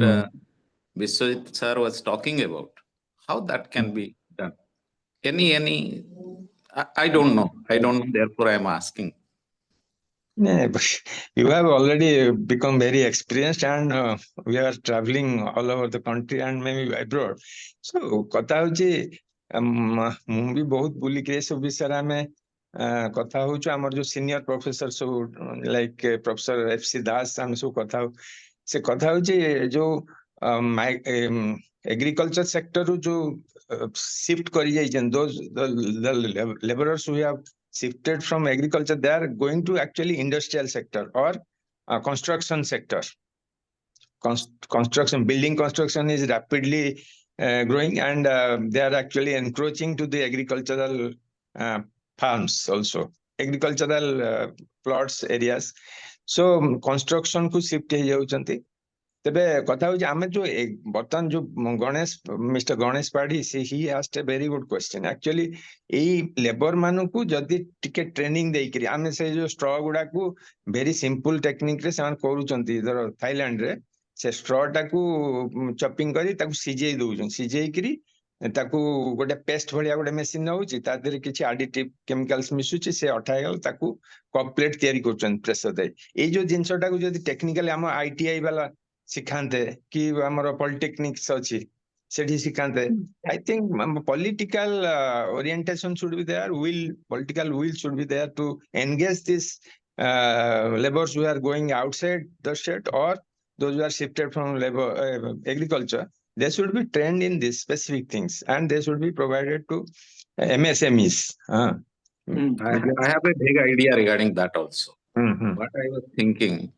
Vishwajit sir was talking about how that can be done. Any I don't know. Therefore, I am asking. Yeah, you have already become very experienced and we are traveling all over the country and maybe abroad. So, kata hoji mu भी बहुत बुली के सब विषय में କଥା ହଉଛୁ ଆମର ଯୋଉ ସିନିୟର ପ୍ରଫେସର ସବୁ ଲାଇକ୍ ପ୍ରଫେସର ଏଫ.ସି. ଦାସ ଆମେ ସବୁ କଥା ହଉ ସେ କଥା ହଉଛି ଯୋଉ एग्रीकल्चर सेक्टर रू जो शिफ्ट कर laborers who have shifted from agriculture, they are going to actually industrial sector or construction sector. Construction, building construction is rapidly growing, and they are actually encroaching to the agricultural farms also, agricultural plots areas. So construction को shift हो जाउछंती. तेबे कथा हो आमे जो बर्तन जो Ganesh mister Ganesh पाढ़ी से he asked a very good question. Actually AE labour मानु को जदी टिके ट्रेनिंग देई करी आमे से जो स्ट्रॉ गुडा को वेरी सिंपल टेक्निक रे समान करूचंती इधर थाईलैंड रे से स्ट्रॉ टा को चॉपिंग करी ताको सिजेई दोउछन सिजेई करी ताको गोटे पेस्ट भलिया गोटे मशीन होउची ता देरे किछि एडिटिव केमिकल्स मिसुची से अठा गेल ताको कॉम्प्लीट तयारी करचन प्रेशर दे ए जो जिंसटा को जदी टेक्निकली हम आईटीआई वाला सिखाते कि हमर पॉलिटेक्निक्स अछि सेठी सिखाते. I think political orientation should be there, will political will should be there to engage this laborers who are going outside the state or those who are shifted from labor agriculture. They should be trained in these specific things and they should be provided to MSMEs. I have a big idea regarding that also. What I was thinking,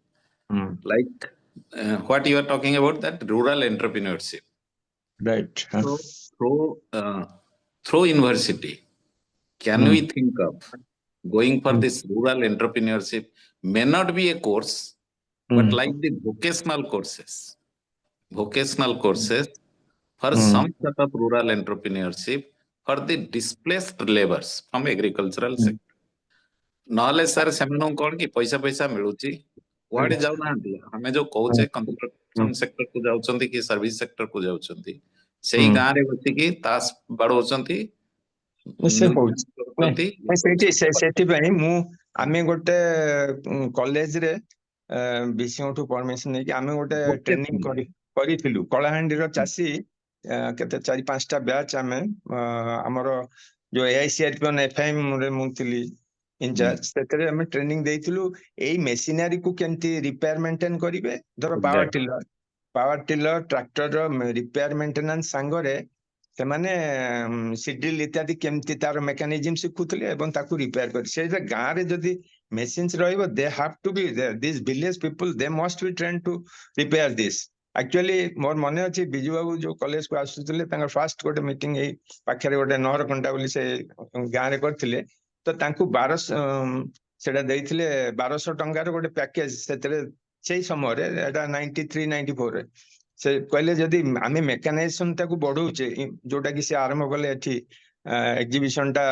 like what you are talking about, that rural entrepreneurship, right? So through university, can we think of going for this rural entrepreneurship? May not be a course, but like the vocational courses for some sort of rural entrepreneurship for the displaced laborers from agricultural sector. Knowledge sir सेमन कोन की पैसा पैसा मिलुची वाडे जाउ ना हमें जो कहूचे कंस्ट्रक्शन सेक्टर को जाउचंती कि सर्विस सेक्टर को जाउचंती सेही गां रे बसी की तास बडोचंती से होउची सेठी सेठी पई मु आमे गोटे कॉलेज रे बीसीओ टू परमिशन नै कि आमे गोटे ट्रेनिंग करिथिलु कलाहांडी रो चासी केते 4-5 टा बैच आमे हमरो जो एआईसीआरपी एफएम रे मुथिली इंचार्ज सेतरे हमें ट्रेनिंग देइथिलु एई मेशिनरी को केमती रिपेयर मेंटेन करिवे धर पावर टिलर ट्रैक्टर रो रिपेयर मेंटेनेंस संगरे से माने सीडील इत्यादि केमती तार मेकानिज्म सिखुतले एवं ताकू रिपेयर कर से गां रे जदी मशीन्स रहइबो they have to be this village people they must be trained to repair this. Actually मोर मने अछि बिजू बाबू जो कॉलेज को आसुतले तांगर फर्स्ट गोटे मीटिंग एई पाखरे गोटे नहरकंटा बोली से गां रे करथिले तो तांकू 1200 सेटा देइथिले 1200 टंकार गोटे पैकेज सेतरे सेही समय रे एटा 93-94 रे से कहले जदी आमे मेकानाइजेशन ताकू बढ़ौचे जोटा कि से आरंभ कले एठी एग्जीबिशन टा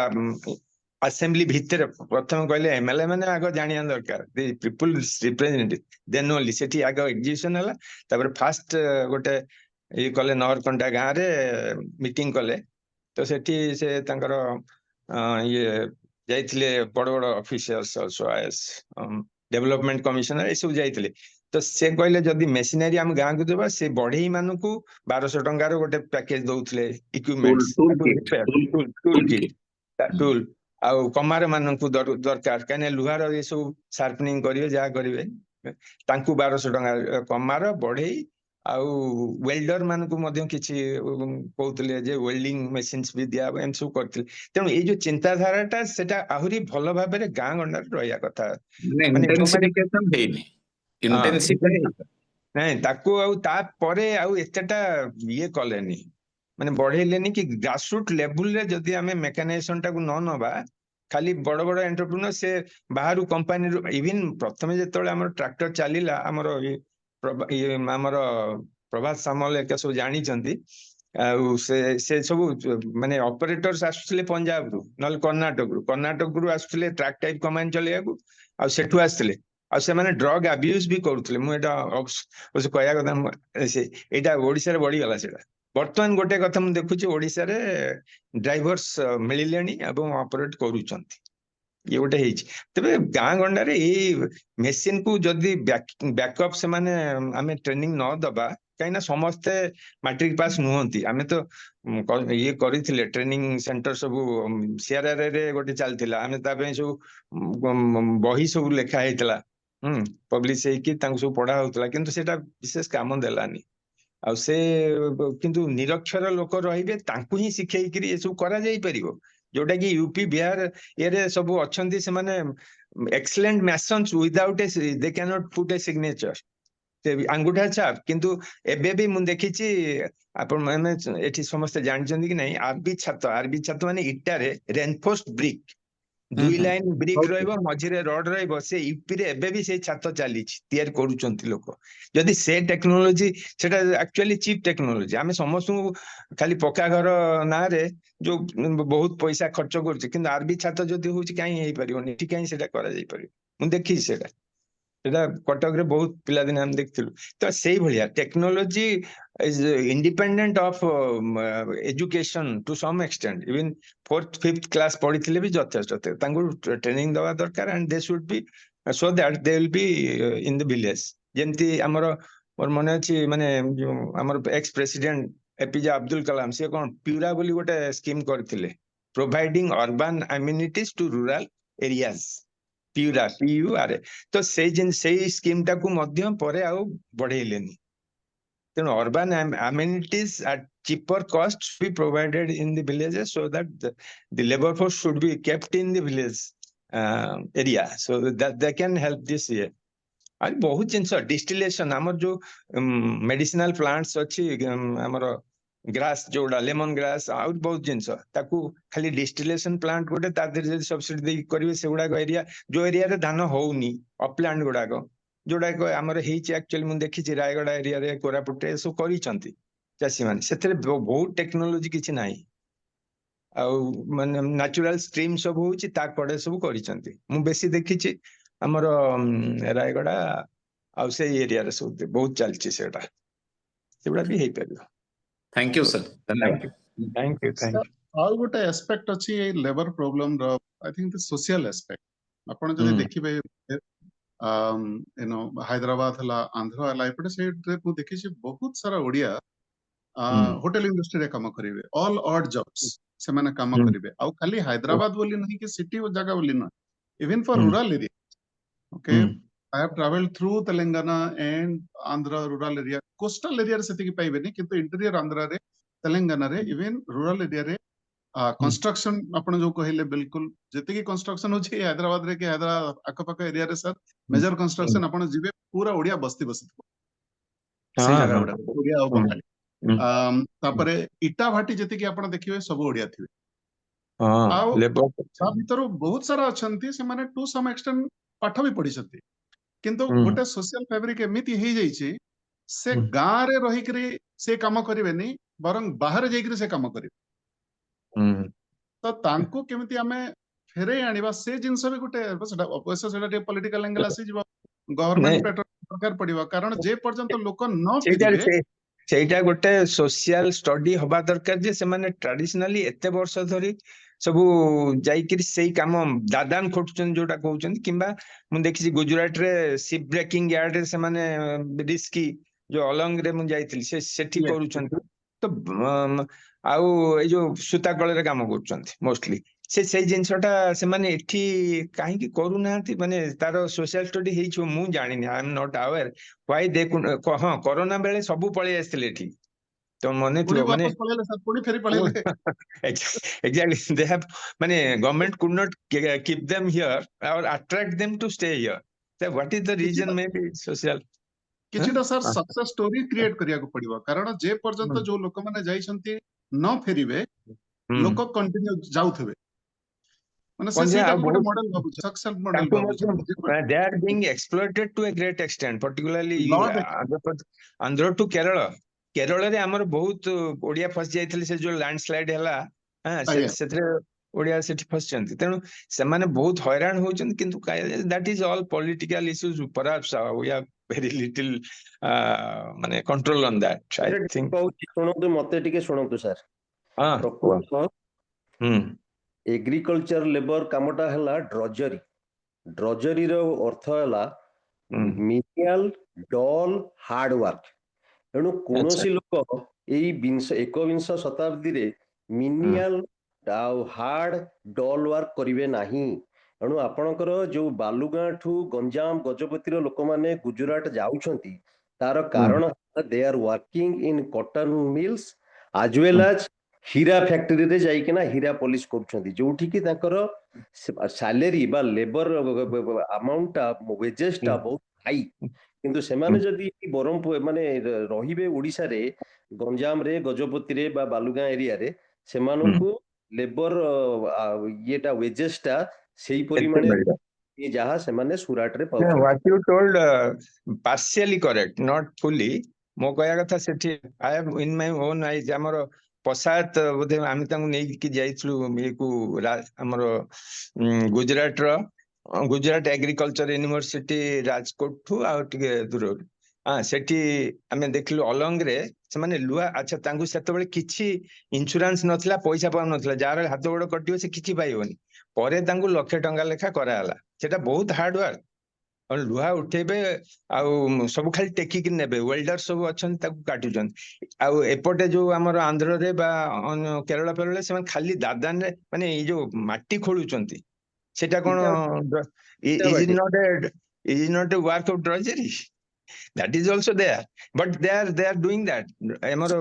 असेंबली भीतर प्रथम कहले एमएलए माने आगो जानिया दरकार the people representative then only सेठी आगो एग्जीबिशन हला तापर फास्ट गोटे ई कले नहरकंटा गां रे मीटिंग कले तो सेठी से तांकर ये जाइथिले बड़ बड़ officers also IAS development commissioner ए सब जाइथिले तो से कहले जदी मेशिनरी हम गां को देबा से बढ़ई मानु को 1200 टंका रो गोटे पैकेज दउथिले इक्विपमेंट्स टूल आ कमार मानु को दरकार कने लुहार ए सब शार्पनिंग करिवे जा करिवे तांकू 1200 टंका कमार बढ़ई आउ वेल्डर मान को मध्य किछि कहउतले जे वेल्डिंग मशीन्स भी दिया एम सब करथिले तेनु ए जो चिंताधाराटा सेटा आहुरी भलो भाबे रे गां गंडार रहया कथा माने इंटेंसिफिकेशन हेइनी इंटेंसिफाई नहीं ताकू आउ ता परे आउ एतेटा ये कलेनी माने बढ़ेलेनी कि ग्रासरूट लेवल रे जदी हमें मेकानाइजेशन टा को न नबा खाली बड़ बड़ एंटरप्रेन्योर से बाहरु कंपनी इवन प्रथमे जेतले हमर ट्रैक्टर चलीला हमर ये हमर प्रभात सामल एक सब जानी चंती से सब माने ऑपरेटर्स आसुले पंजाब रु नल कर्नाटक रु आसुले ट्रैक टाइप कमांड चलेया को आ सेठु आसले आ से माने ड्रग अब्यूज भी करथले मु एटा ओसे कहया कथा से एटा ओडिसा रे बढ़ी गला सेटा वर्तमान गोटे कथा मु देखुची ओडिसा रे ड्राइवर्स मिलिलेनी एवं ऑपरेट करूचंती ये गोटे हेछि तबे गां गंडा रे ए मशीन को जदी बैकअप से माने हमें ट्रेनिंग न दबा कहीं समस्ते मैट्रिक पास नुहंती आमे तो ये करिथिले ट्रेनिंग सेंटर सब सीआरआर रे गोटे चलथिला आमे ता पे सब बही सब लेखा हेतला पब्लिश हेकी तांको सब पढ़ा होतला किंतु सेटा विशेष काम देलानी आ से किंतु निरक्षर लोक रहिबे तांको ही सिखै करी ए सब करा जाई परिबो जोटा कि यूपी बिहार ये सब अच्छे से माने excellent masons without A they can not put a signature अंगूठा छाप किंतु एबे भी मुझे देखी आपण माने एठी समस्त जानछन कि नहीं आरबी छात माने इटारे रेनफोर्स्ड ब्रिक 2 लाइन ब्रिक रहइबो मझिरे रड रहइबो से यूपी रे एबे भी से छात चली तैयार करूचंती लोक जदि से टेक्नोलॉजी सेटा एक्चुअली चीप टेक्नोलॉजी आमे समस्त खाली पक्का घर ना रे जो बहुत पैसा खर्च करछ किंतु आरबी छात जदि होची काई हेई परिबोनी ठीक काई सेटा करा जाई परिबो मु देखि सेटा कटक रे बहुत पिला दिन हम देखथिलु तो सेही भलिया technology is independent of education to some extent even 4th 5th class पढ़िथिले भी जथेष्ट तांगु ट्रेनिंग दवा दरकार and they should be so that they will be in the village जेमती हमर मोर मने अछि माने हमर एक्स प्रेसिडेंट एपीजे अब्दुल कलाम से कोन प्यूरा बोली गोटे स्कीम करथिले providing urban amenities to rural areas PURA PURA तो से स्कीम टाकू मध्य परे आउ बढ़ेलेनी तेणु urban amenities at cheaper costs be provided in the villages so that the labor force should be kept in the village area so that they can help this year आज बहुत जिनस distillation हमर जो medicinal plants अच्छी हमर grass जोड़ा lemon grass आउ बहुत जिनस ताकू खाली डिस्टिलेशन प्लांट गोटे ता देर सब्सिडी दे करिवे से गुडा एरिया जो एरिया रे धान होउनी अपलैंड गुडा जोड़ा हमर हेची एक्चुअली मु देखि रायगढ़ एरिया रे कोरापुटे सो करी चंती चासी माने सेथरे बहुत टेक्नोलॉजी किछि नाही आ माने नेचुरल स्ट्रीम सब होउची ता कड़े सब करी चंती मु बेसी देखिछि हमर रायगढ़ आ से एरिया रे सब बहुत चलछि सेटा सेबडा भी हेई परियो thank you sir thank you all गोटे एस्पेक्ट अछि ए लेबर प्रॉब्लम रो I think the social aspect आपण जदि देखिबे यू नो हैदराबाद हला आंध्र हला एपटे साइड रे मु देखि छी बहुत सारा ओडिया होटल इंडस्ट्री रे काम करिवे ऑल ऑड जॉब्स से माने काम करिवे आ खाली हैदराबाद बोली नहीं कि सिटी ओ जगह बोली न even for rural area okay I have traveled through Telangana and Andhra rural area. Coastal area रे सेति की पाइबे नहीं किंतु इंटीरियर आंध्रा रे तेलंगाना रे इवन रूरल एरिया रे कंस्ट्रक्शन आपण जो कहले बिल्कुल जति की कंस्ट्रक्शन होची हैदराबाद रे के हैदराबाद आखपाख एरिया रे सर मेजर कंस्ट्रक्शन आपण जिबे पूरा ओडिया बस्ती बसती से जगह गुडा ओडिया और बंगाली तापरे इटा भाटी जति की आपण देखिबे सब ओडिया थिबे हां लेबर ता भीतर बहुत सारा अछंती से माने टू सम एक्सटेंट पाठ भी पढी छथि किंतु गोटे सोशल फैब्रिक एमिति हे जाइछि से गां रे रहि करी से काम करिवेनी बरं बाहर जाई करी से काम करिवे तो तांको केमिति हमें फेरे आनिबा से जिंस भी गोटे सेटा अवश्य सेटा पॉलिटिकल एंगल आसी जिवो गवर्नमेंट पे सरकार पडिबा कारण जे पर्यंत लोक न फिरिबे सेटा गोटे सोशल स्टडी हबा दरकार जे से माने ट्रेडिशनली एते वर्ष धरी सब जाइकरी से काम दादान खोटुचन जोटा कहउचन किबा मु देखि गुजरात रे शिप ब्रेकिंग यार्ड रे से माने रिस्की जो अलंग रे मु जाइतिल से सेठी करूचन तो आउ ए जो सुता कळ रे काम करूचन मोस्टली से जिनसटा से माने एठी काहे की करू नांती माने तारो सोशल स्टडी हेइ छ मु जानि नि I am not aware why they हां कोरोना बेले सब पळे आस्थिले एठी तो मने थियो माने exactly they have माने government could not keep them here or attract them to stay here so what is the reason maybe social किछिटा सर सक्सेस स्टोरी क्रिएट करिया को पड़िबो कारण जे पर्यंत जो लोक माने जाई छंती न फेरिबे लोक कंटिन्यू जाउथबे माने से सेटा को मॉडल भाबु सक्सेस मॉडल भाबु they are being exploited to a great extent particularly Andhra to Kerala रे हमर बहुत ओडिया फस जाइथिले से जो लैंडस्लाइड हला हां सेथरे ओडिया सेठी फस चंती तेनु से माने बहुत हैरान होचन किंतु that is all political issues perhaps we have very little माने control on that I think सुनंतु मते टिके सुनंतु सर हां एग्रीकल्चर लेबर कामटा हला ड्रजरी रो अर्थ हला मिनिमल डल हार्ड वर्क ତେଣୁ କୌଣସି ଲୋକ ଏଇ ଏକବିଂଶ ଶତାବ୍ଦୀରେ ମିନିଆଲ ଆଉ ହାର୍ଡ ଡଲ୍ ୱାର୍କ କରିବେ ନାହିଁ। ତେଣୁ ଆପଣଙ୍କର ଯୋଉ ବାଲୁଗାଁ ଠୁ ଗଞ୍ଜାମ ଗଜପତିର ଲୋକମାନେ ଗୁଜୁରାଟ ଯାଉଛନ୍ତି ତାର କାରଣ they are working in cotton mills as well as ହୀରା ଫ୍ୟାକ୍ଟରୀରେ ଯାଇକିନା ହୀରା ପଲିଶ କରୁଛନ୍ତି, ଯୋଉଠିକି ତାଙ୍କର ସାଲେରୀ ବା ଲେବର ଆମାଉଣ୍ଟ ଟା ୱେଜେସ୍ ଟା ବହୁତ ହାଇ। କିନ୍ତୁ ସେମାନେ ଯଦି ବ୍ରହ୍ମପୁର ମାନେ ରହିବେ ଓଡିଶାରେ ଗଞ୍ଜାମରେ ଗଜପତିରେ ବା ବାଲୁଗାଁ ଏରିଆରେ ସେମାନଙ୍କୁ ଲେବର ଇଏଟା ୱେଜେସ୍ ଟା ସେଇ ପରିମାଣରେ ଯାହା ସେମାନେ ସୁରାଟରେ ପାଉଛନ୍ତି। What you told partially correct, not fully. ମୋ କହିବା କଥା ସେଠି I have in my own eyes ଆମର ପଶାୟତ ବୋଧେ ଆମେ ତାଙ୍କୁ ନେଇକି ଯାଇଥିଲୁ ଇଏକୁ ଆମର ଗୁଜରାଟର ଗୁଜରାଟ ଏଗ୍ରିକଲଚର ୟୁନିଭର୍ସିଟି ରାଜକୋଟଠୁ ଆଉ ଟିକେ ଦୂରରୁ ସେଠି ଆମେ ଦେଖିଲୁ ଅଲଙ୍ଗରେ ସେମାନେ ଲୁହା ଆଚ୍ଛା ତାଙ୍କୁ ସେତେବେଳେ କିଛି ଇନ୍ସୁରାନ୍ସ ନଥିଲା, ପଇସା ପାଉନଥିଲା, ଯାହାର ହାତ ଗୋଡ କଟିବ ସେ କିଛି ପାଇବନି। ପରେ ତାଙ୍କୁ ₹1,00,000 ଲେଖା କରାହେଲା। ସେଟା ବହୁତ ହାର୍ଡ ୱାର୍କ। ଲୁହା ଉଠେଇବେ ଆଉ ସବୁ ଖାଲି ଟେକିକି ନେବେ, ୱେଲ୍ଡର ସବୁ ଅଛନ୍ତି ତାକୁ କାଟୁଛନ୍ତି। ଆଉ ଏପଟେ ଯୋଉ ଆମର ଆନ୍ଧ୍ରରେ ବା କେରଳ ଫେରଳରେ ସେମାନେ ଖାଲି ଦାଦାନରେ ମାନେ ଏଇ ଯୋଉ ମାଟି ଖୋଳୁଛନ୍ତି, ସେଟା କଣ is not a work of drudgery? That is also there, but they are doing that. ଆମର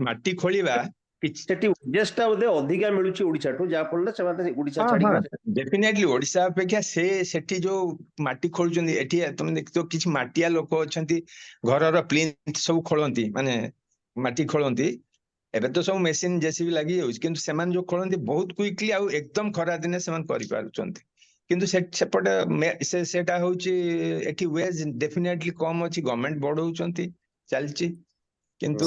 ମାଟି ଖୋଳିବା ସେଠି ୱେଜେସ୍ ଟା ବୋଧେ ଅଧିକା ମିଳୁଛି ଓଡିଶାଠୁ, ଯାହା ଫଳରେ ସେମାନେ ଓଡିଶା ଛାଡିକି ଡେଫିନେଟଲି ଓଡିଶା ଅପେକ୍ଷା ସେଠି ଯୋଉ ମାଟି ଖୋଳୁଛନ୍ତି, ଏଠି ତମେ ଦେଖିଥିବ କିଛି ମାଟିଆ ଲୋକ ଅଛନ୍ତି ଘରର ପ୍ଲିନ୍ଥ ସବୁ ଖୋଳନ୍ତି, ମାନେ ମାଟି ଖୋଳନ୍ତି। ଏବେ ତ ସବୁ ମେସିନ ଜେସିବି ଲାଗି ଯାଉଛି, କିନ୍ତୁ ସେମାନେ ଯୋଉ ଖୋଳନ୍ତି ବହୁତ କୁଇକଲି ଆଉ ଏକଦମ ଖରା ଦିନେ ସେମାନେ କରିପାରୁଛନ୍ତି। କିନ୍ତୁ ସେପଟେ ସେଟା ହଉଛି ଏଠି ୱେଜ୍ ଡେଫିନେଟଲି କମ ଅଛି, ଗଭର୍ଣ୍ଣମେଣ୍ଟ ବଢଉଛନ୍ତି ଚାଲିଛି। କିନ୍ତୁ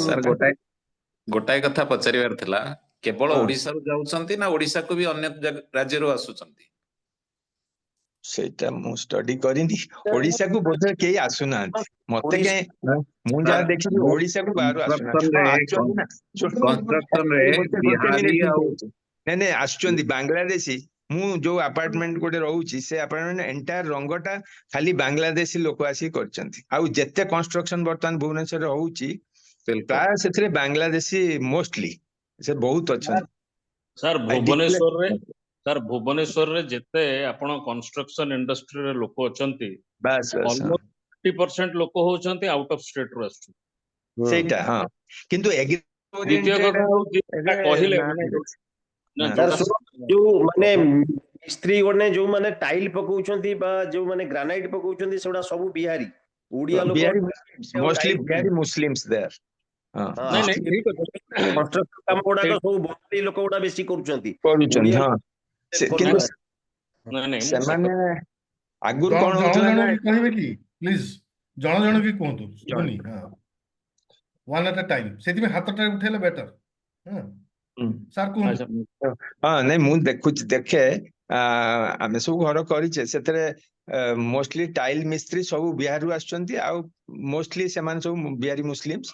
ଗୋଟାଏ କଥା ପଚାରିବାର ଥିଲା, କେବଳ ଓଡିଶାରୁ ଯାଉଛନ୍ତି ନା ଓଡିଶାକୁ ବି ଅନ୍ୟ ରାଜ୍ୟରୁ ଆସୁଛନ୍ତି? ସେଇଟା ମୁଁ ଷ୍ଟଡି କରିନି। ଓଡିଶାକୁ ବୋଧେ କେହି ଆସୁନାହାନ୍ତି, ମତେ କାହିଁ ମୁଁ ଯାହା ଦେଖିଛି ଓଡିଶାକୁ ବାହାରୁ ଆସୁନାହାନ୍ତି। ନାଇଁ ଆସୁଛନ୍ତି ବାଂଲାଦେଶୀ। ମୁଁ ଯୋଉ ଆପାର୍ଟମେଣ୍ଟ ଗୋଟେ ରହୁଛି ସେ ଆପାର୍ଟମେଣ୍ଟ ଏଣ୍ଟାୟାର ରଙ୍ଗଟା ଖାଲି ବାଂଲାଦେଶୀ ଲୋକ ଆସିକି କରିଛନ୍ତି। ଆଉ ଯେତେ କନଷ୍ଟ୍ରକ୍ସନ ବର୍ତ୍ତମାନ ଭୁବନେଶ୍ୱରରେ ହଉଛି ପ୍ରାୟ ସେଥିରେ ବାଂଲାଦେଶୀ ମୋଷ୍ଟଲି ସେ ବହୁତ ଅଛନ୍ତି। ସାର୍ ଭୁବନେଶ୍ୱରରେ ଯେତେ ଆପଣ କନଷ୍ଟ୍ରକ୍ସନ ଇଣ୍ଡଷ୍ଟ୍ରିରେ ଲୋକ ଅଛନ୍ତି, ଅଲମୋଷ୍ଟ 50% ଲୋକ ହଉଛନ୍ତି ଆଉଟ ଅଫ ଷ୍ଟେଟ ରୁ ଆସୁଛନ୍ତି। ସେଇଟା କିନ୍ତୁ ଦ୍ୱିତୀୟ କଥା ହଉଛି କହିଲେ ଯୋଉ ମାନେ ମିସ୍ତ୍ରୀ ମାନେ ଯୋଉମାନେ ଟାଇଲ ପକଉଛନ୍ତି ବା ଯୋଉମାନେ ଗ୍ରାନାଇଟ ପକଉଛନ୍ତି ସେଗୁଡା ସବୁ ବିହାରୀ, ଓଡିଆ ଲୋକ ମୋଷ୍ଟଲି ବିହାରୀ ମୁସଲିମ୍ସ ଦେୟାର। କନଷ୍ଟ୍ରକ୍ସନ କାମ ଗୁଡାକ ସବୁ ବଙ୍ଗାଳୀ ଲୋକ ଗୁଡା ବେଶୀ କରୁଛନ୍ତି। ସେମାନେ ଆଗରୁ କଣ କହିବେ କି ପ୍ଲିଜ ଜଣ ବି କୁହନ୍ତୁ, ଶୁଭୁନି। ୱାନ୍ ଆଟ୍ ଅ ଟାଇମ୍, ସେଥିପାଇଁ ହାତଟା ଉଠେଇଲେ ବେଟର। ସାର୍ କୁହନ୍ତୁ। ନାଇଁ ମୁଁ ଦେଖେ ଆମେ ସବୁ ଘର କରିଛେ, ସେଥିରେ ମୋଷ୍ଟଲି ଟାଇଲ ମିସ୍ତ୍ରୀ ସବୁ ବିହାରରୁ ଆସୁଛନ୍ତି, ଆଉ ମୋଷ୍ଟଲି ସେମାନେ ସବୁ ବିହାରୀ ମୁସଲିମ୍ସ।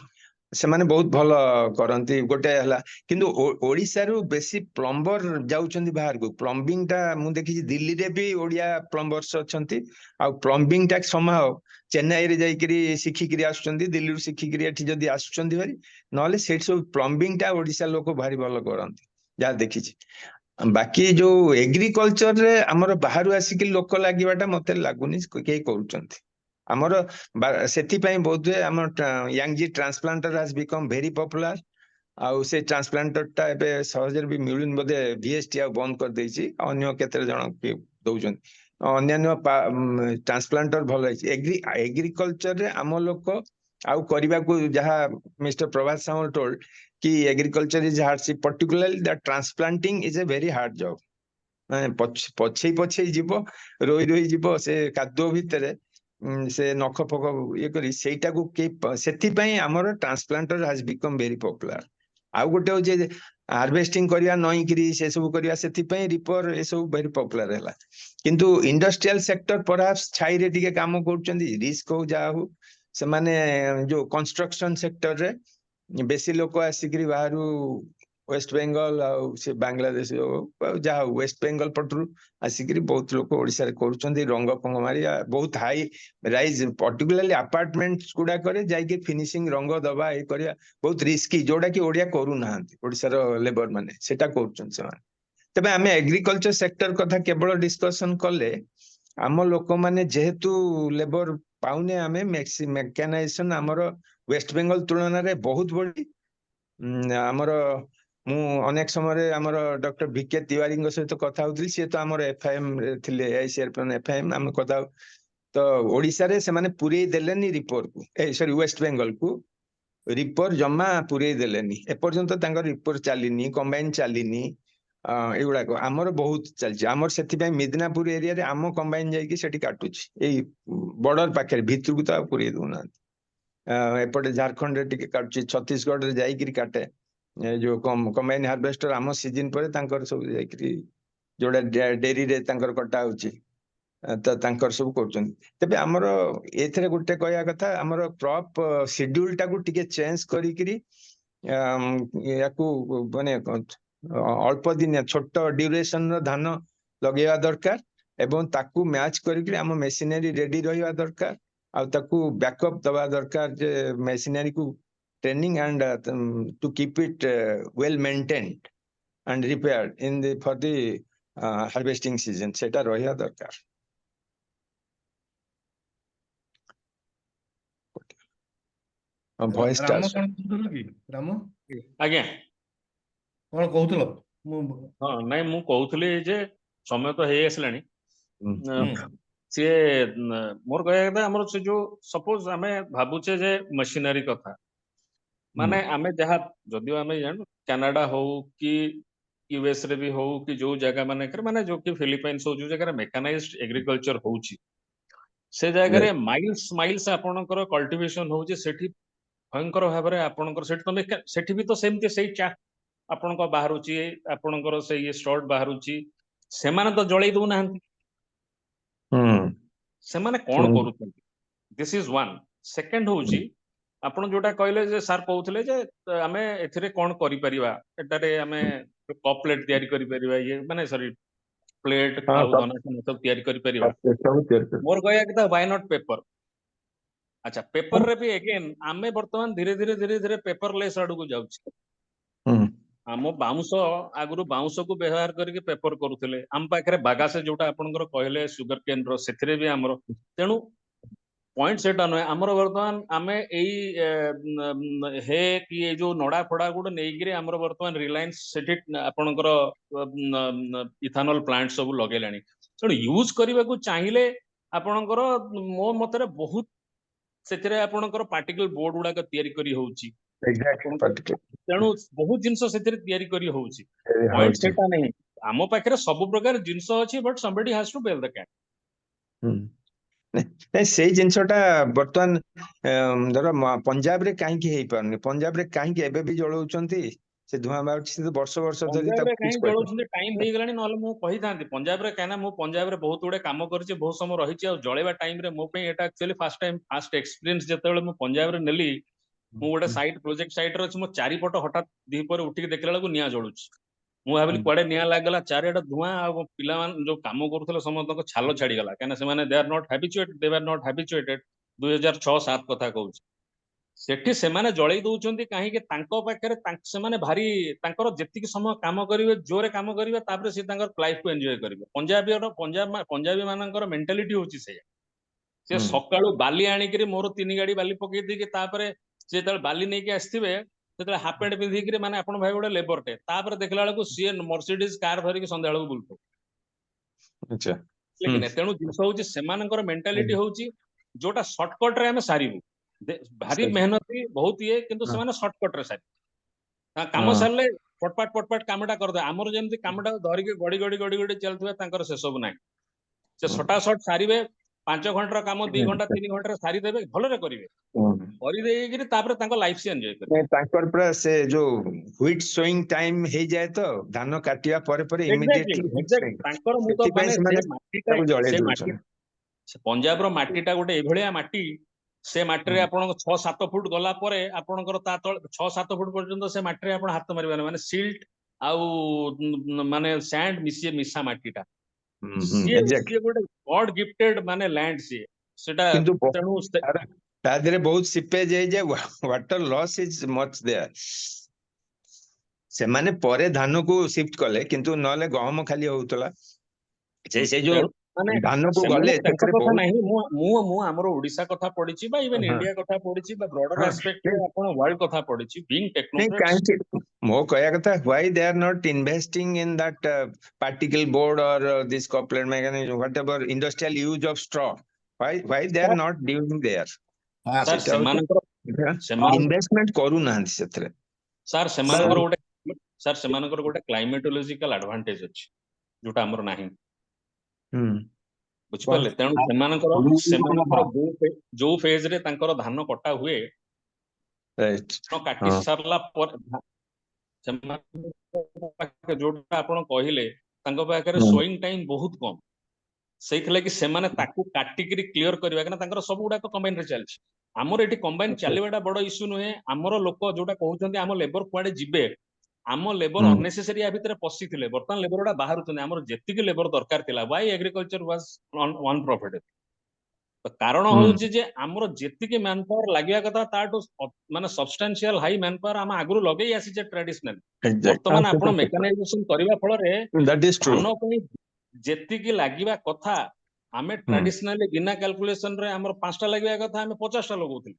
ସେମାନେ ବହୁତ ଭଲ କରନ୍ତି ଗୋଟେ ହେଲା। କିନ୍ତୁ ଓଡିଶାରୁ ବେଶୀ ପ୍ଲମ୍ବର ଯାଉଛନ୍ତି ବାହାରକୁ। ପ୍ଲମ୍ବିଂ ଟା ମୁଁ ଦେଖିଛି ଦିଲ୍ଲୀରେ ବି ଓଡିଆ ପ୍ଲମ୍ବର୍ସ ଅଛନ୍ତି, ଆଉ ପ୍ଲମ୍ବିଂ ଟା ସମୟ ଚେନ୍ନାଇରେ ଯାଇକିରି ଶିଖିକିରି ଆସୁଛନ୍ତି, ଦିଲ୍ଲୀରୁ ଶିଖିକିରି ଏଠି ଯଦି ଆସୁଛନ୍ତି ଭାରି, ନହେଲେ ସେଇଠି ସବୁ ପ୍ଲମ୍ବିଂ ଟା ଓଡିଶା ଲୋକ ଭାରି ଭଲ କରନ୍ତି ଯାହା ଦେଖିଛି। ବାକି ଯୋଉ ଏଗ୍ରିକଲଚରରେ ଆମର ବାହାରୁ ଆସିକି ଲୋକ ଲାଗିବାଟା ମତେ ଲାଗୁନି କେହି କରୁଛନ୍ତି। ଆମର ସେଥିପାଇଁ ବୋଧହୁଏ ଆମର ୟାଙ୍ଗଜି ଟ୍ରାନ୍ସପ୍ଲାଣ୍ଟର ହାଜ ବିକମ୍ ଭେରି ପପୁଲାର। ଆଉ ସେ ଟ୍ରାନ୍ସପ୍ଲାଣ୍ଟର ଟା ଏବେ ସହଜରେ ବି ମିଳୁନି, ବୋଧେ ଭିଏସଟି ଆଉ ବନ୍ଦ କରିଦେଇଛି, ଅନ୍ୟ କେତେ ଜଣ ଦଉଛନ୍ତି। ଅନ୍ୟାନ୍ୟ ଟ୍ରାନ୍ସପ୍ଲାଣ୍ଟର ଭଲ ହେଇଛି। ଏଗ୍ରିକଲଚରରେ ଆମ ଲୋକ ଆଉ କରିବାକୁ, ଯାହା ମିଷ୍ଟର ପ୍ରଭାତ ସାମଲ ଟୋଲ୍ଡ କି agriculture is hardship, particularly the transplanting is a very hard job। ମାନେ ପଛେଇ ଯିବ, ରୋଇ ଯିବ ସେ କାଦୁଅ ଭିତରେ, ସେ ନଖ ଫକ ଇଏ କରି ସେଇଟାକୁ ସେଥିପାଇଁ ଆମର ଟ୍ରାନ୍ସପ୍ଲାଣ୍ଟର ହାଜ ବିକମ୍ ଭେରି ପପୁଲାର। ଆଉ ଗୋଟେ ହଉଛି ହାର୍ଭେଷ୍ଟିଂ କରିବା, ନଇଁକିରି ସେ ସବୁ କରିବା, ସେଥିପାଇଁ ରିପର ଏସବୁ ଭେରି ପପୁଲାର ହେଲା। କିନ୍ତୁ ଇଣ୍ଡଷ୍ଟ୍ରିଆଲ ସେକ୍ଟର ପରହାପ୍ସ ଛାଇରେ ଟିକେ କାମ କରୁଛନ୍ତି, ରିସ୍କ ହଉ ଯାହା ହଉ। ସେମାନେ ଯୋଉ କନଷ୍ଟ୍ରକ୍ସନ ସେକ୍ଟରରେ ବେଶୀ ଲୋକ ଆସିକିରି ବାହାରୁ वेस्ट बेंगल से बांग्लादेश जहाँ वेस्ट बेंगल पटू आसिक बहुत लोग ओडिशा रे करूछन्ती रंग फंग मारी बहुत हाई राइज पर्टिकुलरली अपार्टमेंट्स गुड़ाक जाइए फिनिशिंग रंग दबा ये करिया बहुत रिस्की जोड़ा कि ओडिया करू नाहंती ओडिशा रो लेबर माने सेटा करूछन से माने तबे आमे एग्रीकल्चर सेक्टर कथा केवल डिस्कशन कले आम लोक माने जेहेतु लेबर पाउने आमे मेकानाइजेशन आमर वेस्ट बेंगल तुलन रे बहुत बड़ी आमर मु अनेक समय आमर डॉक्टर बीके तिवारी सहित कथा होती सी तो आमर एफआईएम थिले आईसीआर एफआईएम आम कथा तो ओडिशा रे से माने पूरे देलेनी रिपोर्ट को सॉरी वेस्ट बेंगल को रिपोर्ट जमा पूरे देलेनी एपर्यंत तांकर रिपोर्ट चलिनी कंबाइन चलिनी एगुड़ाक आमर बहुत चलछि आमर सेति मिदनापुर एरिया रे आम कंबाइन जाइकी सेठी काटुछि एई बॉर्डर पाखे भितर को तो पूरे दूना एपटे झारखंड रे टिके काटुछि छत्तीसगढ़ रे जाइकी काटे जो कंबाइन हार्वेस्टर आम सीजन पर तांकर सब जाइकी जोड़ा डेरी रे तांकर कटा होछि तो तांकर सब करछन तबे हमर एथरे गुटे कहया कथा हमर क्रॉप शेड्यूल टाकू टिके चेंज करी करी याकू माने अल्प दिन छोट ड्यूरेशन रो धान लगेवा दरकार एवं ताकू मैच करी आम मेसिनरी रेडी रहिवा दरकार आ ताकू बैकअप दवा दरकार जे मेसिनरी को training and to keep it well maintained and repaired in the for the harvesting season सेटा रहिया दरकार भॉइस राम कौन कहूथल कि राम आज्ञा कौन कहूथल मु हाँ नाइ मु कहूथली जे समय तो हे आसलानी सी मोर कहया कथा हमर से जो सपोज आमे भाबुचे जे मशीनरी कथा माने आमे जहा जदियो आमे जान कनाडा हो कि यूएस रे भी हो कि जो जगह माने जो कि फिलिपाइंस हो जो जगह मेकानाइज्ड एग्रीकल्चर होउची से जगह रे माइल्स माइल्स आपनकर कल्टीवेशन होउची सेठी भयंकर भाबरे आपनकर सेठी तमे सेठी भी तो सेमते सेही चा आपनकर बाहरुची आपनकर से ये स्टॉर्ट बाहरुची सेमाने तो जळै दउ नाहंती सेमाने कोन करूछंती दिस इज वन सेकंड होउची आपण जोटा कहले जे सर कहउथले जे आमे एथिरे कोन करि परिबा एटारे आमे कप प्लेट तयारी करि परिबा ये माने सॉरी प्लेट खाउ दाना सब तयारी करि परिबा मोर कहया कि व्हाई नॉट पेपर अच्छा पेपर रे भी अगेन आमे वर्तमान धीरे धीरे पेपरलेस आडू को जाउछि आम बाउंस आगुरु बाउंस को व्यवहार करके पेपर करूथिले आम पाखरे बागासे जोटा आपनकर कहले सुगर केन रो सेथिरे भी हमरो तेनु पॉइंट सेटा न हमरो वर्तमान आमे एई हे कि ए जो नडा फडा गुड नेगिरे हमरो वर्तमान रिलायंस सेठी आपनकर इथानॉल प्लांट सब लगेलानी तेनु यूज करबा को चाहिए आपनकर मो मतरे बहुत सेथिरे आपनकर पार्टिकल बोर्ड गुडा का तयारी करी होउची तेणु बहुत जिनस सेथिरे तयारी करी होउची पॉइंट सेटा नहीं आम पाखरे सब प्रकार जिनस अछि but somebody has to bell the cat नहीं से जिनसटा बर्तमान धर पंजाब रे काहे की हेई पारनी पंजाब रे काहे की एबे भी जळौचंती से धुआं बाउची से वर्ष वर्ष धरि पंजाब रे काहे जळौचंती टाइम हेई गेलानी नले मु कहि थांती पंजाब रे काना मु पंजाब रे बहुत उडे काम करछि बहुत समय रहिछि आ जळेबा टाइम रे मो पे एटा एक्चुअली फर्स्ट एक्सपीरियंस जेतेबेले मु पंजाब रे नेली मु गोटे साइट प्रोजेक्ट साइट रे मो चारि पट हठात दी पर उठिक देखला लागु निया जळुछि मु भाबिली कुआडे निया लागला चारिटा धुआं आ पिला मान जो काम करूथले समस्त छाल छाडी गला काना से माने दे आर नॉट हैबिचुएटेड 2006-7 कथा कहउछि सेठी से माने जळै दउचंती काहे के तांको पाखरे से माने भारी तांकर जेतिक समय काम करिवे जोरे काम करिवे तापर से तांकर लाइफ को एन्जॉय करिवे पंजाबी मानकर मेंटालिटी होछि से सकाळु बाली आनी करी मोर 3 गाड़ी बाली पकई दी के तापर से तळ बाली नै के आस्थिबे सेतळे हाफ पैंट पिंधि के माने आपण भाई गोटे लेबर टे तापर देखला बेलको सी मर्सिडीज कार धरि के संध्या बेलको बुलतो अच्छा लेकिन तेणु जिंस होउछि सेमानकर मेंटालिटी होउछि जोटा शॉर्टकट रे हमें सारिबु भारी मेहनती बहुत ये किंतु सेमाने शॉर्टकट रे सारि काम सरले पटपाट कामटा कर दे हमर जेमति कामटा धरि के गडी चलथुवा तांकर से सब नाही से छोटा शॉर्ट सारिबे 5 घंटा काम 2 घंटा 3 घंटा सारी देबे भलो रे करिवे करि देगिरि तापर तांको लाइफ से एन्जॉय करिवे तांकर पूरा से जो व्हीट सोइंग टाइम हे जाय तो धान काटिया परे इमीडिएटली तांकर मु तो माने से माटीटा से पंजाब रो माटीटा गोटे एभलिया माटी से माटी आपण 6-7 फुट गला परे आपणकर ता तळ 6-7 फुट पर्यंत से माटी आपण हाथ मारिबाने माने सिल्ट आउ माने सैंड मिसा माटीटा सी गोटे गॉड गिफ्टेड माने लैंड सी सेटा तेणु ता देरे बहुत सिपेज है जे water loss is much there से माने परे धान को शिफ्ट कले किंतु नले गहम खाली होतला से जो धान को गले कथा नहीं मु हमरो ओडिसा कथा पढिछि बा इवन इंडिया कथा पढिछि बा ब्रॉडर एस्पेक्ट रे आपण वर्ल्ड कथा पढिछि बीइंग टेक्नोक्रेट्स मो कहया कथा why they are not investing in that particle board or this corporate mechanism whatever industrial use of straw why they are not doing there sir सेमानकर investment करू नाहंती सेथरे sir सेमानकर गोटे क्लाइमेटोलॉजिकल एडवांटेज अछि जोटा हमर नाही बुझिपाले तेणु सेमानकर जो फेज रे तांकर धान कटा हुए राइट काटी सारला पर जोटा आपण कहिले तांको पाखरे सोइंग टाइम बहुत कम सेख लगी सेमाने ताकू काटिकरी क्लियर करबा कना तांकर सब गुडा कंबाइन रे चलछि हमर एठी कंबाइन चलीबाटा बड़ इश्यू नुहे हमर लोक जोटा कहउछन्ती हम लेबर कुआडे जिबे आम लेबर अननेसेसरी या भितरे पसिथिले वर्तमान लेबर गुडा बाहरुछन्ती हमर जेतिकी लेबर दरकार थिला व्हाई एग्रीकल्चर वाज अनप्रॉफिटेबल तो कारण होउछि जे हमर जेतिकी मैन पावर लागिया कथा ताटो माने सब्सटेंशियल हाई मैन पावर हम आगरु लगेई आसी जे ट्रेडिशनल वर्तमान आपण मेकानाइजेशन करबा फल रे दैट इज ट्रू धान पई जेतिकी लागिबा कथा आमे ट्रेडिशनली बिना कैलकुलेशन रे हमर 5टा लागिबा कथा आमे 50टा लगौथिल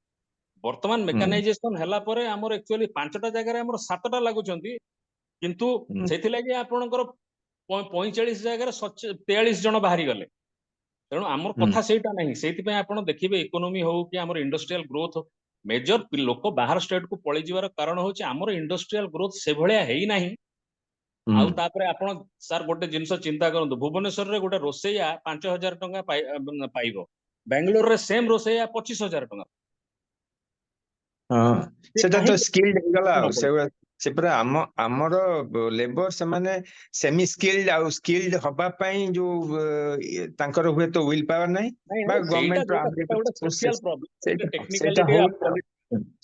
वर्तमान मेकानाइजेशन हला परे हमर एक्चुअली 5टा जगह रे हमर 7टा लागुचंती किंतु सेथि लागि आपणकर 45 जगह रे 43 जण बाहरी गले तेणु हमर कथा सेटा नाही सेति पे आपण देखिबे इकोनॉमी हो कि हमर इंडस्ट्रियल ग्रोथ मेजर लोक बाहर स्टेट को पळि जिवार कारण होछि हमर इंडस्ट्रियल ग्रोथ से भलिया हेई नाही आउ तापरे आपण सर गोटे जिंस चिंता करंतु भुवनेश्वर रे गोटे रोसैया 5000 टंका पाइबो बेंगलोर रे सेम रोसैया 25000 टंका सेटा तो स्किल्ड गला से पूरा हमर लेबर से माने सेमी स्किल्ड आ स्किल्ड हबा पई जो तांकर हुए तो विल पावर नाही बा गवर्नमेंट सोशल प्रॉब्लम टेक्निकलिटी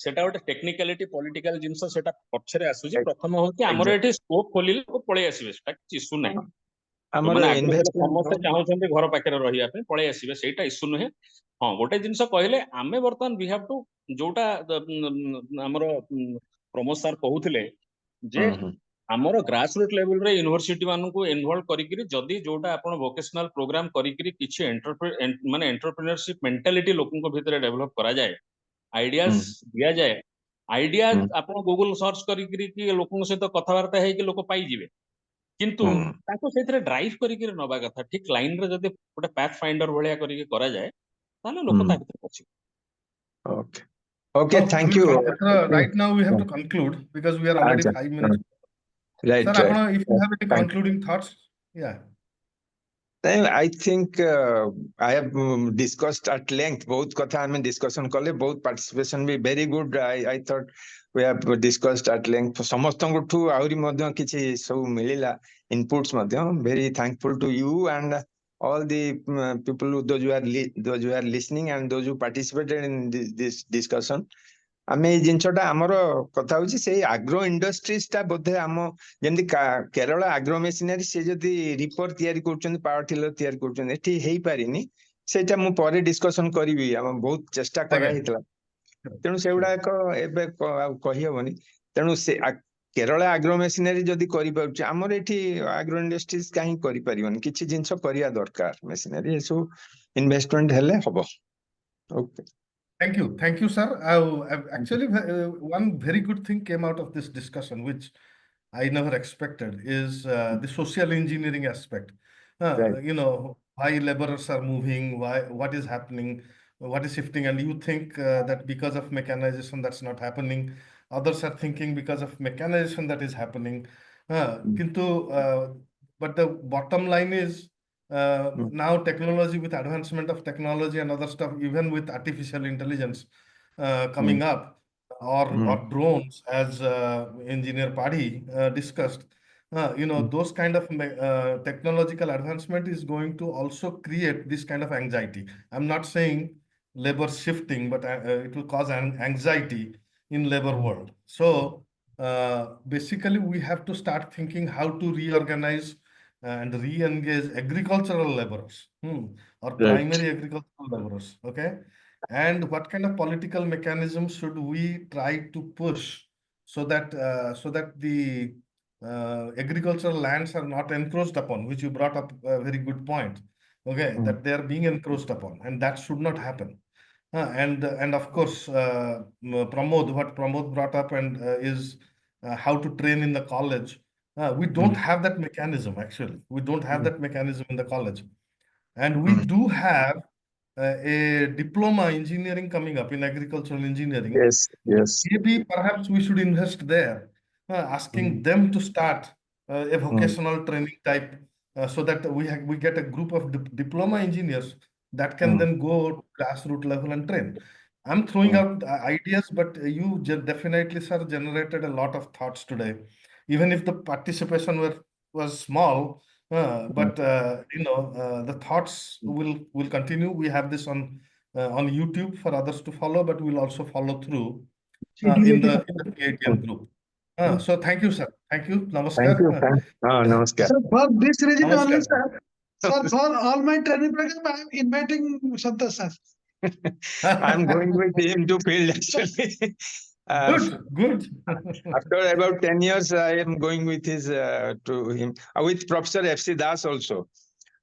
सेटा गोटे टेक्निकलिटी पॉलिटिकल जिंस सेटा पछरे आसुजी प्रथम हो कि हमर एठी स्कोप खोलिले को पळे आसीबे सेटा कि इशू नाही हमर समस्त चाहउछन्ते घर पाखरे रहिया पे पळे आसीबे सेटा इशू नहे हां गोटे जिंस कहले आमे वर्तमान वी हैव टू जोटा हमर प्रमोद सर कहउथिले जे हमर ग्रास रूट लेवल रे यूनिवर्सिटी मानु को इन्वॉल्व करिकरी जदी जोटा आपण वोकेशनल प्रोग्राम करिकरी किछि माने एंटरप्रेन्योरशिप मेंटालिटी लोकन को भीतर डेवलप करा जाय आइडियाज दिया जाए आइडिया आपण गूगल सर्च करिकरी कि लोकन सहित कथावार्ता है कि लोक पाई जिवे किंतु ताको सेथरे ड्राइव करिकरी नबा कथा ठीक लाइन रे जदी गोटे पैथ फाइंडर भलिया करिकरी करा जाए ताले लोक ता भीतर पछि okay okay thank you right now we have to conclude because we are already 5 minutes right sir apna if you have any concluding thoughts yeah I think I have discussed at length both kotha I discussion kale both participation be very good I thought we have discussed at length samastan ठू आउरी मध्य किछि सब मिलिला inputs Madhya very thankful to you and all the people those who are listening and those who participated in this discussion आमे जिनछटा हमर कथा होछि से agro industries ता बोधे हम जेंति केरल एग्रो मशीनरी से जदी रिपर तयारी करछन पावर टिलर तयारी करछन एठी हेई पारिनी सेटा मु परे डिस्कशन करबी हम बहुत चेष्टा करा हितला तेनु सेउडा एक एबे कहि हबनी तेनु से केरल एग्रो मशीनरी जदी करि पाउछ हमर एठी एग्रो इंडस्ट्रीज काहे करि परिबन किछि जिंस करिया दरकार मशीनरी सो इन्वेस्टमेंट हेले हबो okay Thank you, sir. Actually, one very good thing came out of this discussion, which I never expected, is the social engineering aspect. Right. You know, why laborers are moving, what is happening, what is shifting, and you think that because of mechanization that's not happening. Others are thinking because of mechanization that is happening. But the bottom line is, now technology, with advancement of technology and other stuff, even with artificial intelligence coming up, or drones, as engineer Padhi discussed, you know, those kind of technological advancement is going to also create this kind of anxiety. I'm not saying labor shifting, but it will cause anxiety in labor world. So basically, we have to start thinking how to reorganize and re-engage agricultural laborers or primary agricultural laborers. Okay, and what kind of political mechanism should we try to push so that the agricultural lands are not encroached upon, which you brought up a very good point. Okay, that they are being encroached upon, and that should not happen. And of course, Pramod, what Pramod brought up and is how to train in the college. We don't have that mechanism, actually. We don't have that mechanism in the college. And we do have a diploma engineering coming up in agricultural engineering. Yes, yes. Maybe perhaps we should invest there, asking them to start a vocational training type, so that we get a group of diploma engineers that can then go to grassroots level and train. I'm throwing out ideas, but you definitely, sir, generated a lot of thoughts today. Even if the participation was small, but the thoughts will continue. We have this on YouTube for others to follow, but we'll also follow through in the TT&TS group. So thank you, sir. Thank you. Namaskar. Thank you. Namaskar. Sir, for this reason Namaskar. only, sir. Sir, for all my training program, I am inviting Santosh sir. I'm going with him to field actually. Good. After about 10 years, I am going with his to him with Professor F.C. Das also.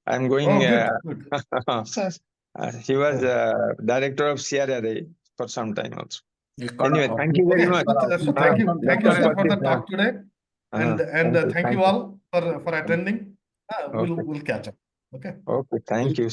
I'm going. Good. Sir. He was director of CRRA for some time also. Anyway, thank you very much. So thank you, sir, for the talk today, and thank you all for attending. We'll catch up. Okay. Okay. Thank you.